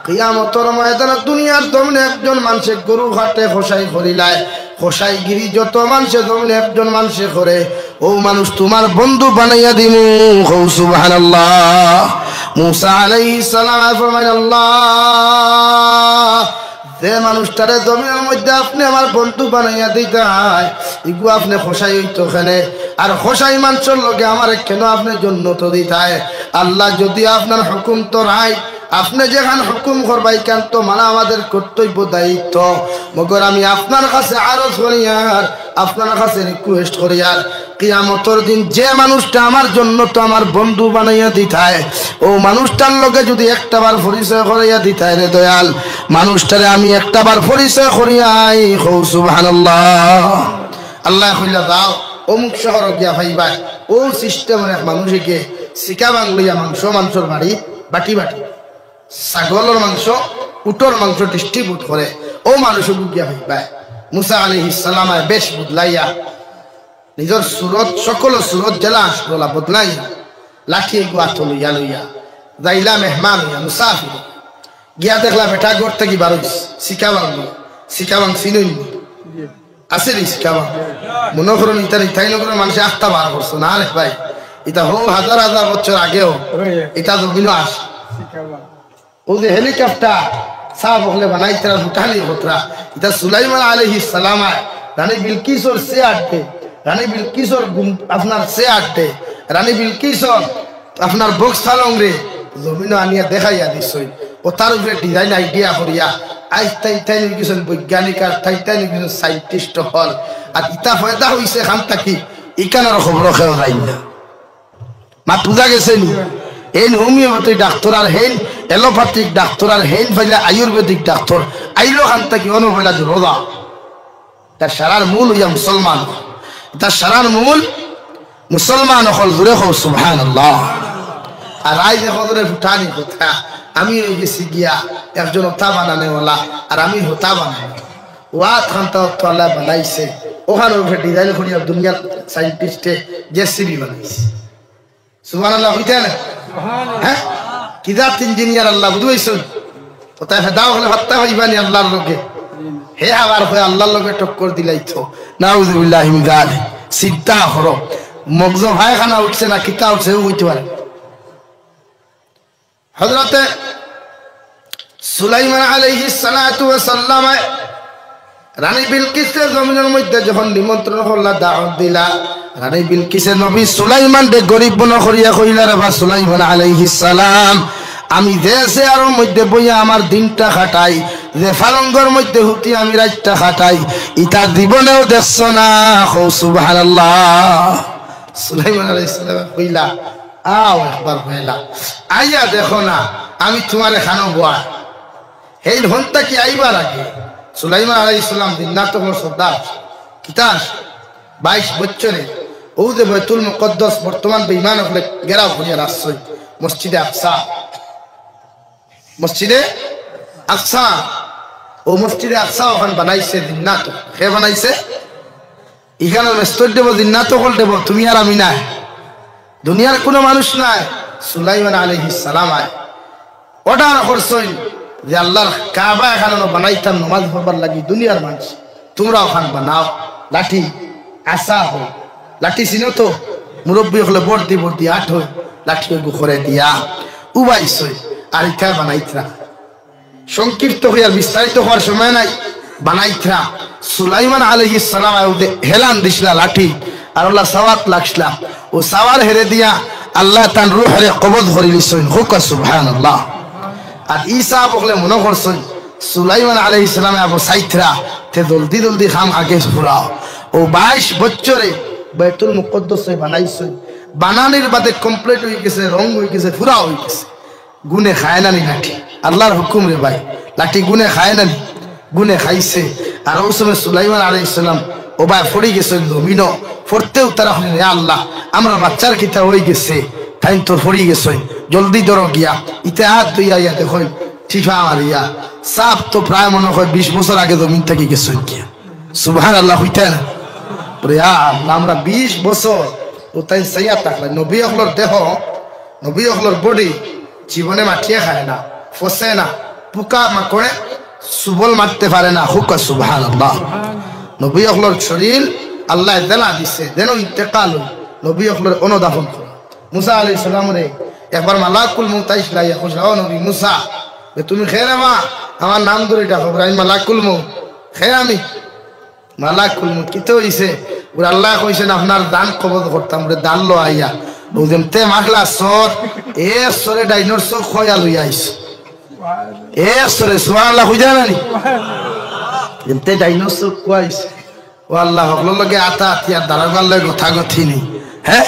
কিয়ামতের ময়দানে দুনিয়ার জমিনে একজন মানুষে গরু হাটে খোসাই করিলায় খোসাই গিরি যত মানুষে জমিনে একজন মানুষে করে ও মানুষ তোমার বন্ধু বানাইয়া দিমু সুবহানাল্লাহ মূসা আলাইহিস সালাম ফরমান আল্লাহ যে মানুষটারে জমিনের মধ্যে আপনি আমার বন্ধু বানাইয়া দিতাই ইগু আপনি খোসাই হইতো খেলে আর খোসাই মানুষের লগে আমার কেন আপনি জান্নাত দিতাই আল্লাহ যদি আপনার হুকুম তো রাই আপনি যেখান হুকুম করবাই কেন তো মানে আমাদের কর্তব্য দায়িত্ব মগর আমি আপনার কাছে আরজ করিয়ার আপনার কাছে রিকোয়েস্ট করিয়ার কিয়ামতের দিন যে মানুষটা আমার জন্য তো আমার বন্ধু বানাইয়া দিতায় ও মানুষটার লগে যদি একটাবার পরিচয় করাইয়া দিতায় রে দয়াল মানুষটারে আমি একটাবার পরিচয় করিয়াই সুবহানাল্লাহ আল্লাহ কইলা দাও অমুক শহর গিয়া ভাইবাই ও সিস্টেমের এক মানুষকে শিকা বাংলিয়া মাংসর বাড়ি বাটি বাটি ছাগলের মাংস উটর মাংস ডিস্ট্রিবিউট করে ও মানুষ গিয়া ভাইবাই মূসা আলাইহিস সালাম বেশ বদলাইয়া নিজের সুরত সকল সুরত জেলা আসলা বদলাইয়া লাঠি গুয়াত লইয়া লইয়া যাইলা মেহমান হইয়া মুসাফির গিয়া দেখলা বেটা ঘর থেকে বারো শিকাবাং চিনুন আছে রে শিকাবাং মনে করুন ইতা ইতাই নগরের মানুষ আস্তা বার করছো না রে ভাই এটা হো হাজার হাজার বছর আগেও এটা জমিন আস ও যে হেলিকপ্টার সাহ বকলে বানাই তারা ভুটানি হতরা এটা সুলাইমান আলাইহিস সালাম রানী বিলকিসর সে আটে রানী বিলকিসর আপনার সে আটে রানী বিলকিসর আপনার বক্স ফালং রে জমিন আনিয়া দেখাইয়া দিছই ও তার উপরে ডিজাইন আইডিয়া করিয়া আইস্টাইন টাইন কিছু বৈজ্ঞানিক আর টাইটাইন কিছু সাইন্টিস্ট হল আর ইটা ফয়দা হইছে খান থাকি ইকানার খবর খেয়ে যাই না মা পূজা গেছে নি হেন হোমিওপ্যাথিক ডাক্তার আর হেন এলোপ্যাথিক ডাক্তার আর হেন ফাইলে আয়ুর্বেদিক ডাক্তার আইলো খান থাকি অনুফেলা রোজা তার সারার মূল হইয়া মুসলমান তার সারার মূল মুসলমান হল জুড়ে হোক সুবহানাল্লাহ আর আই যে হদরে ফুটানি কথা আমি হয়ে গেছি গিয়া একজন হতা বানানেওয়ালা আর আমি হতা বানাই ওয়াত খান্তা আল্লাহ বানাইছে ওখানে উপরে ডিজাইন করিয়া দুনিয়ার সাইন্টিস্টে জেসিবি বানাইছে সুবহানাল্লাহ হইতে না হ্যাঁ কিজাত ইঞ্জিনিয়ার আল্লাহ বুঝাইছেন ওটা দাও হলে হত্যা হইবানি আল্লাহর লোকে হে আবার হয়ে আল্লাহর লোকে টক্কর দিলাই তো নাউযুবিল্লাহি মিন যালিক চিন্তা করো মগজ ভাই খানা উঠছে না কিতা উঠছে হইতে পারে। হযরতে সুলাইমান আলাইহিস সালাতু ওয়াস সালাম রানী বিলকিসের জমিনের মধ্যে যখন নিমন্ত্রণ করলা দাওয়াত দিলা, রানী বিলকিসের নবী সুলাইমান দে গরিব বন করিয়া কইলা রে বা সুলাইমান আলাইহিস সালাম, আমি দেশে আর মধ্যে বইয়া আমার দিনটা খাটাই, যে ফালঙ্গর মধ্যে হুতি আমি রাতটা খাটাই, ইটা জীবনেও দেখছ না। সুবহানাল্লাহ। সুলাইমান আলাইহিস সালাম কইলা আও একবার কইলা আইয়া দেখো না আমি তোমার এখানে বয়া এই ঘন্টা কি আইবার আগে সুলাইমান আলাইহিস সালাম দিনাত সর্দার কিতাস 22 বছরে ও যে বাইতুল মুকদ্দাস বর্তমান বেঈমান হলে গেরাও করিয়া রাখছই মসজিদে আকসা, মসজিদে আকসা, ও মসজিদে আকসা ওখানে বানাইছে দিনাত। কে বানাইছে? এখানে মেস্তর দেব দিনাত হল দেব, তুমি আর আমি নাই, দুনিয়ার কোনো মানুষ নাই। সুলাইমান আলাইহিস সালাম আয় অর্ডার করছই যে আল্লাহর কাবা এখানে বানাইতাম নামাজ পড়বার লাগি, দুনিয়ার মানুষ তোমরা ওখান বানাও। লাঠি আসা হই, লাঠি চিনো তো, মুরব্বী হলে বর্দি বর্দি আট হই, লাঠি গুখরে দিয়া উবাইছই আর ইটা বানাইতরা। সংক্ষিপ্ত হইয়া বিস্তারিত হওয়ার সময় নাই, বানাইতরা। সুলাইমান আলাইহিস সালাম হেলান দিছিলা লাঠি আর আল্লাহ সাওয়াত লাগছিলা, ও সাওয়ার হেরে দিয়া আল্লাহ তান রূহরে কবজ করি লিছই। হুক সুবহানাল্লাহ। আর ঈসা বকলে মনে করছই সুলাইমান আলাইহিস সালাম আবু সাইতরা তে জলদি জলদি খাম আগে ফুরাও। ও 22 বছরে বাইতুল মুকদ্দাস বানাইছই, বানানির বাদে কমপ্লিট হয়ে গেছে, রং হয়ে গেছে, পুরা হয়ে গেছে। গুনে খায় না নি লাঠি, আল্লাহর হুকুম রে ভাই, লাঠি গুনে খায় না নি, গুনে খাইছে। আর ওই সময় সুলাইমান আলাইহিস সালাম ও ভাই পড়ে গেছে জমিন, পড়তেও তারা হলেন আল্লাহ আমরা বাচ্চার কিতা হয়ে গেছে, তাই তোর পড়ে গেছে, জলদি ধরো গিয়া ইতে হাত ধুইয়া ইয়া দেখো ঠিফা মারিয়া সাপ তো প্রায় মনে হয় 20 বছর আগে জমিন থেকে গেছে গিয়া। সুবহানাল্লাহ হইতে না আমরা 20 বছর ও তাই সাইয়া থাকলে। নবী হলর দেহ, নবী হলর বডি জীবনে মাটিয়ে খায় না, ফসে না, পোকা মাকড়ে সুবল মারতে পারে না। হুক সুবহানাল্লাহ। নবী হলর শরীর আল্লাহ দেলা দিছে, যেন ইন্তেকাল নবী হলর অনুদাপন করে। মুসা আলাইহিস সালাম রে একবার মালাকুল মউত আইসলা, ইয়া কইলা ও নবী মুসা তুমি খেরে মা আমার নাম ধরে ডাকো, আমি মালাকুল মউত খেয়ে আমি মালাকুল মউত কিতে হইছে। ওর আল্লাহ কইছেন আপনার দান কবজ করতাম রে, দান লো আইয়া বুঝেন তে মাখলা সর এ সরে ডাইনোর চোখ খয়া লইয়া আইস এ সরে সুবহানাল্লাহ হই যায় না নি এতে ডাইনোর চোখ খয়াইছে। ও আল্লাহ হকল লগে আতা আতিয়া দাঁড়াবার লগে কথা গথিনি, হ্যাঁ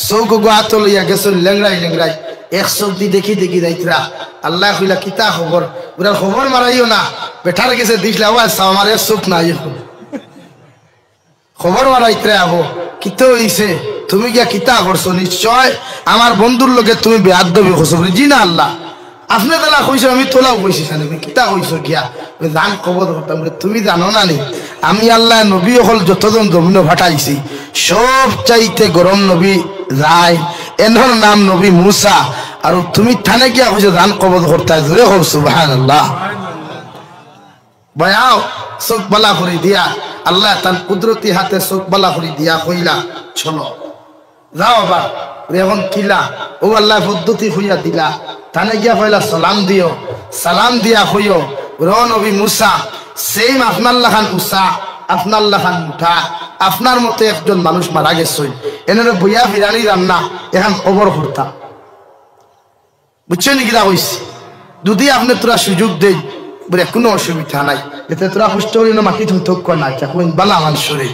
চৌক গো আত লইয়া গেছ লেংরাই লেংরাই, এক চোখ দি দেখি দেখি যাইতরা। আল্লাহ কইলা কিতা খবর, ওরা খবর মারাইও না, বেঠার গেছে দিছলা ও আমার এক চোখ নাই, খবর মারাইতে আবো কিতে হইছে, তুমি গিয়া কিতা করছো, নিশ্চয় আমার বন্ধুর লোকে তুমি বেয়াদবি করছো। জি না আল্লাহ আপনি তালা কইছো, আমি তোলাও কইছি তুমি কিতা কইছো গিয়া দান কবজ করতাম। তুমি জানো না নি আমি আল্লাহ নবী হল যতজন জমিন ফাটাইছি সব চাইতে গরম নবী যায়, এনর নাম নবী মুসা, আর তুমি থানে গিয়া কইছো দান কবজ করতে। জোরে হোক সুবহানাল্লাহ। বয়াও চোখ বালা করে দিয়া আল্লাহ তার কুদরতি হাতে চোখ বালা করে দিয়া কইলা চলো যাও আবার এখন কিলা। ও আল্লাহ পদ্ধতি হইয়া দিলা, থানে গিয়া কইলা সালাম দিও, সালাম দিয়া হইও র নবী মুসা সেম আপনার লাখান উষা, আপনার লাখান মুঠা, আপনার মতো একজন মানুষ মারা গেছে, এনারে বইয়া ফিরানি রান্না এখন কবর করতাম। বুঝছো নি কিনা কইছি, যদি আপনি তোরা সুযোগ দেই বলে কোনো অসুবিধা নাই, এতে তোরা হুষ্ট হইল মাটি থক না বালা মানুষরে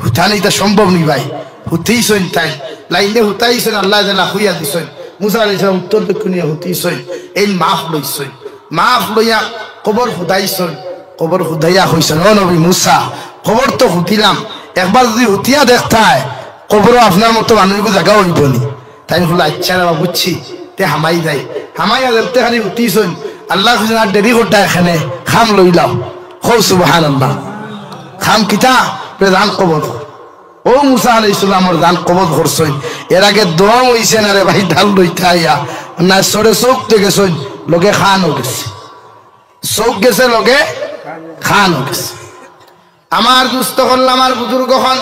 হুথানি এটা সম্ভব নি ভাই, হুতেইছেন তাই লাইনে হুতাইছেন আল্লাহ জানা হইয়া দিছেন। মুসা আলাইহিস সালাম উত্তর দক্ষিণিয়া হুতিছেন, এই মাফ লইছেন, মাফ লইয়া কবর হুদাইছেন, কবর হুদাইয়া হইছেন ও নবী মুসা কবর তো হুতিলাম, একবার যদি হুতিয়া দেখতায় কবরও আপনার মতো মানুষকে জায়গা হইব নি। তাই হলো আচ্ছা না বুঝছি তে হামাই যাই, হামাইয়া দেখতে খালি হুতিছেন আল্লাহ আর দেরি করতে এখানে খাম লইলাম। হো সুবহানাল্লাহ। খাম কিতা দান কবর, ও মুসা আলাইহিস সালামের দান কবজ করছেন। এর আগে দম হইছে না রে ভাই, ঢাল লইতে আইয়া না সরে চোখ তো গেছেন লগে খানও গেছে, চোখ গেছে লগে খানও গেছে। আমার দুস্থ হল আমার বুজুর্গ হন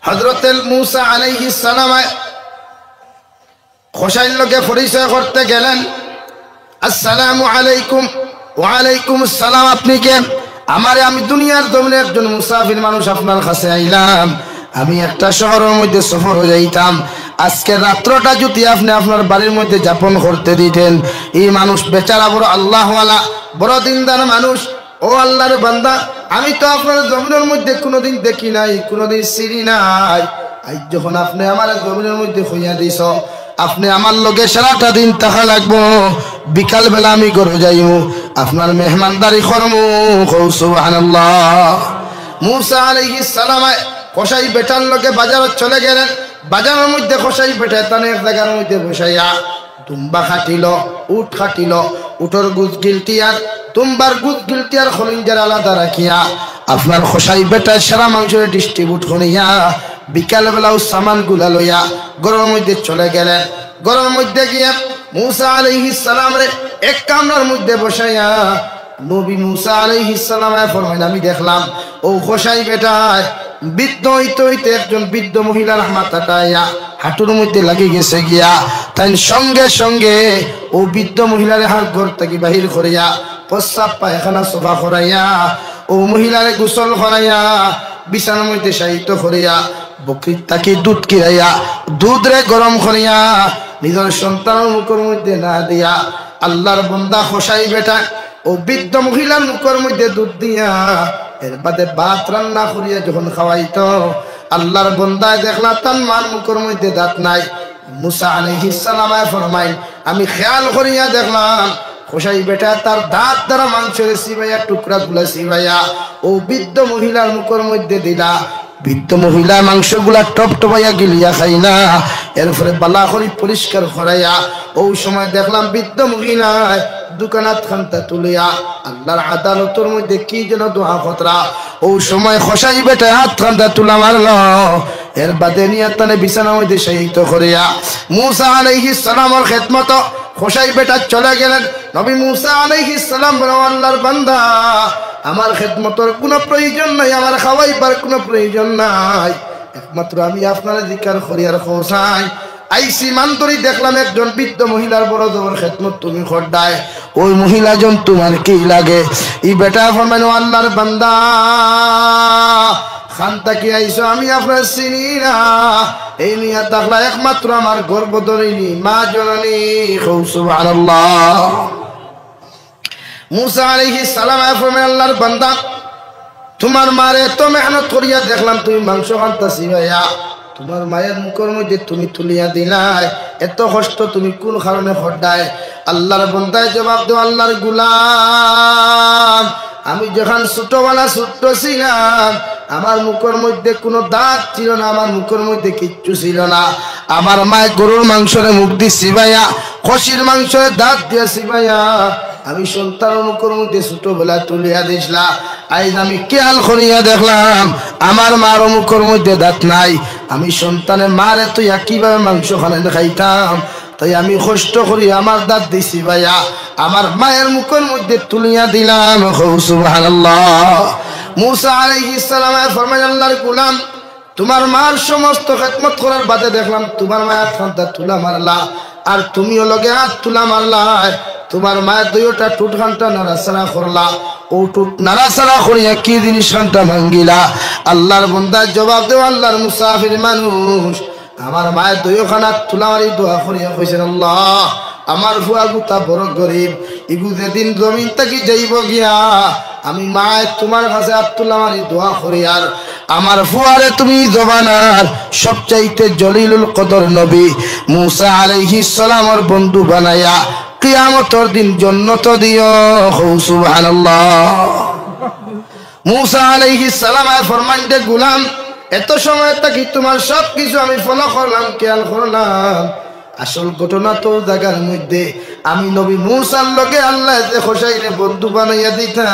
হযরত মুসা আলাইহিস সালাম খোসাইর লোকে পরিচয় করতে গেলেন। আসসালামু আলাইকুম। ওয়া আলাইকুম আসসালাম। আপনি কে? আমি দুনিয়ার জমিনে একজন মুসাফির মানুষ, আপনার কাছে আইলাম। আমি একটা শহরের মধ্যে সফর হয়ে যাইতাম, আজকে রাত্রটা যদি আপনি আপনার বাড়ির মধ্যে যাপন করতে দিতেন। এই মানুষ বেচারা বড় আল্লাহওয়ালা, বড় দিনদার মানুষ। ও আল্লাহর বান্দা, আমি তো আপনার জমিনের মধ্যে কোনোদিন দেখি নাই, কোনোদিন চিনি নাই। আজ যখন আপনি আমার জমিনের মধ্যে হইয়া দিছ, আপনি আমার লগে সারাটা দিন থাকা লাগবো। বিকাল বেলা আমি ঘরে যাইব, আপনার মেহমানদারি করবো। সুবহানাল্লাহ। মুসা আলাইহিস সালাম কসাই বেটার লোকে বাজারে চলে গেলেন। বাজারের মধ্যে কসাই বেটা তানে এক জায়গার মধ্যে বসাইয়া তুম্বা খাটিল, উট খাটিল। উটর গুজ গিলটি আর তুম্বার গুজ গিলটি আর খলিঞ্জার আলাদা রাখিয়া আপনার কসাই বেটা সারা মাংসের ডিস্ট্রিবিউট করিয়া বিকাল বেলাও সামান গুলা লইয়া ঘরের মধ্যে চলে গেলেন। ঘরের মধ্যে গিয়া মুসা আলাইহিস সালাম রে এক কামরার মধ্যে বসাইয়া নবী মুসা আলাইহিস সালাম ফরমাইলেন, আমি দেখলাম ও কসাই বেটায় বৃদ্ধ হইতে হইতে একজন বৃদ্ধ মহিলার মাথাটাইয়া হাঁটুর মধ্যে লাগি গেছে গিয়া। তাই সঙ্গে সঙ্গে ও বৃদ্ধ মহিলার হাত ঘর থেকে বাহির করিয়া প্রস্রাব পায়খানা সোফা করাইয়া ও মহিলারে গোসল করাইয়া বিছানার মধ্যে শায়িত করিয়া বকরির তাকে দুধ কিরাইয়া দুধ রে গরম করিয়া নিজের সন্তানের মুখের মধ্যে না দিয়া আল্লাহর বান্দা কসাই বেটা ও বৃদ্ধ মহিলার মুখের মধ্যে দুধ দিয়া এর বাদে ভাত রান্না করিয়া যখন খাওয়াইতো, আল্লাহর বান্দায় দেখলা তার মার মুখের মধ্যে দাঁত নাই। মুসা আলাইহিস সালাম ফরমাইল, আমি খেয়াল করিয়া দেখলাম কসাই বেটা তার দাঁত দ্বারা মাংসের সিবাইয়া টুকরা গুলা সিবাইয়া ও বৃদ্ধ মহিলার মুখের মধ্যে দিলা। বৃদ্ধ মহিলা মাংসগুলা টপ টপাইয়া গিলিয়া খাই না, এরপরে বালা করি পরিষ্কার করাইয়া ও সময় দেখলাম বৃদ্ধ মহিলায় দোকানাত খান্তা তুলিয়া আল্লাহর আদালতের মধ্যে কি যেন দোয়া খতরা। ও সময় খসাই বেটা হাত খান্তা তুলা মারল, এর বাদে নিয়ে তানে বিছানার মধ্যে শায়িত করিয়া মুসা আলাইহিস সালামের খেদমত খসাই বেটা চলে গেলেন। নবী মুসা আলাইহিস সালাম বলেন, আল্লাহর বান্দা আমার খেদমতের কোনো প্রয়োজন নাই, আমার খাওয়াইবার কোনো প্রয়োজন নাই, একমাত্র আমি আপনার জিকার করিয়ার খোসাই আইসি মান্তরি দেখলাম একজন বৃদ্ধ মহিলার বড় জবর খেদমত তুমি খড়ায়। ওই মহিলাজন তোমার কি লাগে? ই বেটা ফরমাইল, আল্লাহর বান্দা খান্তা কি আইসো আমি আপনার চিনি না, এই নিয়ে দেখলা একমাত্র আমার গর্ব ধরিনি মা জননী। সুবহানাল্লাহ। মুসা আলাইহিস সালাম ফরমাইল, আল্লাহর বান্দা তোমার মারে এত মেহনত করিয়া দেখলাম তুমি মাংস খান্তাছি ভাইয়া, তোমার মায়ের মুখের মধ্যে তুমি তুলিয়া দিলাই, এত কষ্ট তুমি কোন কারণে খড়ায়? আল্লাহর বান্দায় জবাব দেও, আল্লাহর গোলাম আমি যখন ছোটবেলা ছোট্ট ছিলাম আমার মুখের মধ্যে কোনো দাঁত ছিল না, আমার মুখের মধ্যে কিচ্ছু ছিল না। আমার মায়ের গরুর মাংসরে মুখ দিয়ে সিবাইয়া, খসির মাংসরে দাঁত দিয়ে সিবাইয়া আমি সন্তানের মুখের মধ্যে ছোটবেলা তুলিয়া দিছিলা। আজ আমি খেয়াল করিয়া দেখলাম আমার মার মুখের মধ্যে দাঁত নাই। আমি সন্তানের মারে তুই কিভাবে মাংস খানে খাইতাম, তাই আমি কষ্ট করি আমার দাঁত দিছি ভাইয়া আমার মায়ের মুখের মধ্যে তুলিয়া দিলাম। সুবহানাল্লাহ। মুসা আলাইহিস সালাম ফরমাইলেন, আল্লাহর গোলাম তোমার মার সমস্ত খেদমত করার বাদে দেখলাম তোমার মায়ের খান্তা তুলা মারলা, আর তুমিও লগে হাত তুলা মারলা, তোমার মায়ের দুইটা টুট খানটা নাড়াচাড়া করলা, ও টুট নাড়াচাড়া করিয়া কি জিনিস খানটা ভাঙ্গিলা? আল্লাহর বান্দা জবাব দেও, আল্লাহর মুসাফির মানুষ আমার মায়ের দুইখানা তুলা মারি দোয়া করিয়া কইছেন, আল্লাহ আমার ফুয়া গুতা বড় গরিব, ইগু যেদিন জমিন থাকি যাইব গিয়া আমি মায়ের তোমার কাছে হাত তুলা মারি দোয়া করি, আর আমার ফুয়ারে তুমি জবানার সবচাইতে জলিলুল কদর নবী মুসা আলাইহিস সালামের বন্ধু বানায়া কিয়ামতের দিন জান্নাত দিও। সুবহানাল্লাহ। মুসা আলাইহিস সালাম ফরমান দে, গোলাম এত সময় থাকি তোমার সব কিছু আমি ফলো করলাম, খেয়াল করলাম, আসল ঘটনা তো জায়গার মধ্যে আমি নবী মুসার লগে আল্লাহ যে খোসাইরে বন্ধু বানাইয়া দিতা,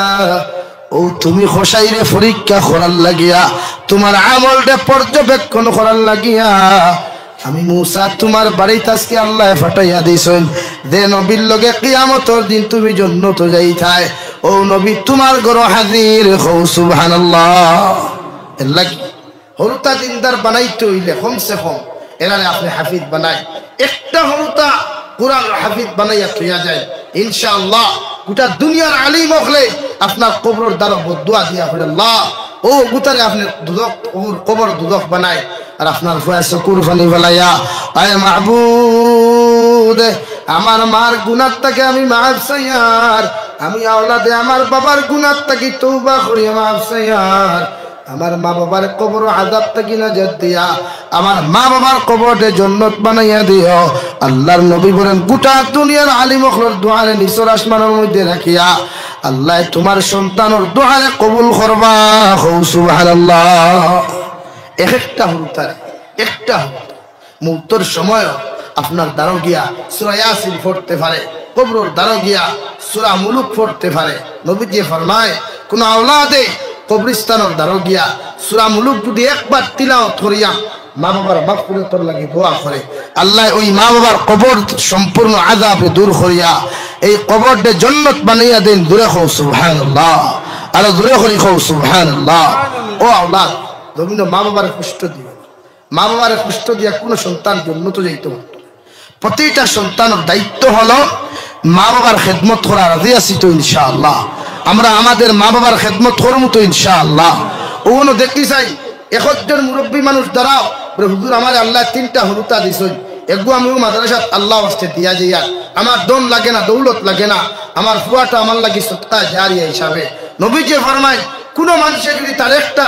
ও তুমি খোসাইরে পরীক্ষা করার লাগিয়া তোমার আমলটা পর্যবেক্ষণ করার লাগিয়া আমি মুসা তোমার বাড়িতে আজকে আল্লাহ ফাটাইয়া দিয়েছেন যে নবীর লগে কিয়ামতের দিন তুমি জান্নাত যাইতায়, ও নবী তোমার ঘর হাজির। সুবহানাল্লাহ। হরুতা দিনদার বানাইতে হইলে কমসে কম এরারে আপনি হাফিজ বানাই একটা হরুতা কুরআন হাফিজ বানাইয়া থইয়া যায় ইনশাআল্লাহ গোটা দুনিয়ার আলিম হলে আপনার কবরের দ্বারা বদদুয়া দিয়া করে আল্লাহ ও গুতারে আপনি দুদক ওর কবর দুদক বানায় আর আপনার ফয়াসে কুরবানি ফলাইয়া আয় মাহবুব আমার মার গুনাহ থেকে আমি মাফ চাইয়ার আমি আওলাদে আমার বাবার গুনাহ থেকে তওবা করি মাফ চাইয়ার আমার মা বাবার কবর আযাব থেকে নাজাত দিয়া আমার মা বাবার কবরতে জান্নাত বানাইয়া দিও আল্লাহর নবী বলেন গোটা দুনিয়ার আলিম ওখলর দুআরে নিচর আসমানের মধ্যে রাখিয়া আল্লাহ তোমার সন্তানের দুআরে কবুল করবা সুবহানাল্লাহ একটা হুরতার একটা মুক্তর সময় আপনার দ্বারা গিয়া সূরা ইয়াসিন পড়তে পারে কবরের দ্বারা গিয়া সূরা মুলুক পড়তে পারে নবীজি ফরমায় কোন আওলাদে কবরস্থানের দ্বারা গিয়া সূরা মুলুক যদি একবার তিলাওয়াত করিয়া মা বাবার মাগফিরাতের লাগি দোয়া করে আল্লাহ ওই মা বাবার কবর সম্পূর্ণ আযাবে দূর করিয়া এই কবরকে জান্নাত বানাইয়া দেন দূরে হও সুবহানাল্লাহ আর দূরে করি হও সুবহানাল্লাহ ও আওলাদ তুমি মা বাবার কষ্ট দিও মা বাবার কষ্ট দিয়া কোন সন্তান জান্নাতে যাইতে পারে প্রতিটা সন্তানের দায়িত্ব হলো মা বাবার খেদমত করা রাজি আছি তো ইনশাআল্লাহ আমরা আমাদের মা বাবার খেদমত করব তো ইনশাআল্লাহ ওনো দেখি চাই একজন মুরব্বী মানুষ দাঁড়াও হুজুর আমার আল্লাহ তিনটা হরুতা দিছই এগু আমিও মাদ্রাসাত আল্লাহ ওয়াস্তে দিয়া যাইয়া আমার দম লাগে না দৌলত লাগে না আমার ফুয়াটা আমার লাগি সদকা জারিয়া হিসাবে নবীজি ফরমায় কোন মানুষে যদি তার একটা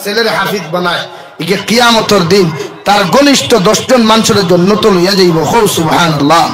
ছেলের হাফিজ বানায় ইকে কিয়ামতের দিন তার ঘনিষ্ঠ 10 জন মানুষের জন্য তো লইয়া যাইব সুবহানাল্লাহ।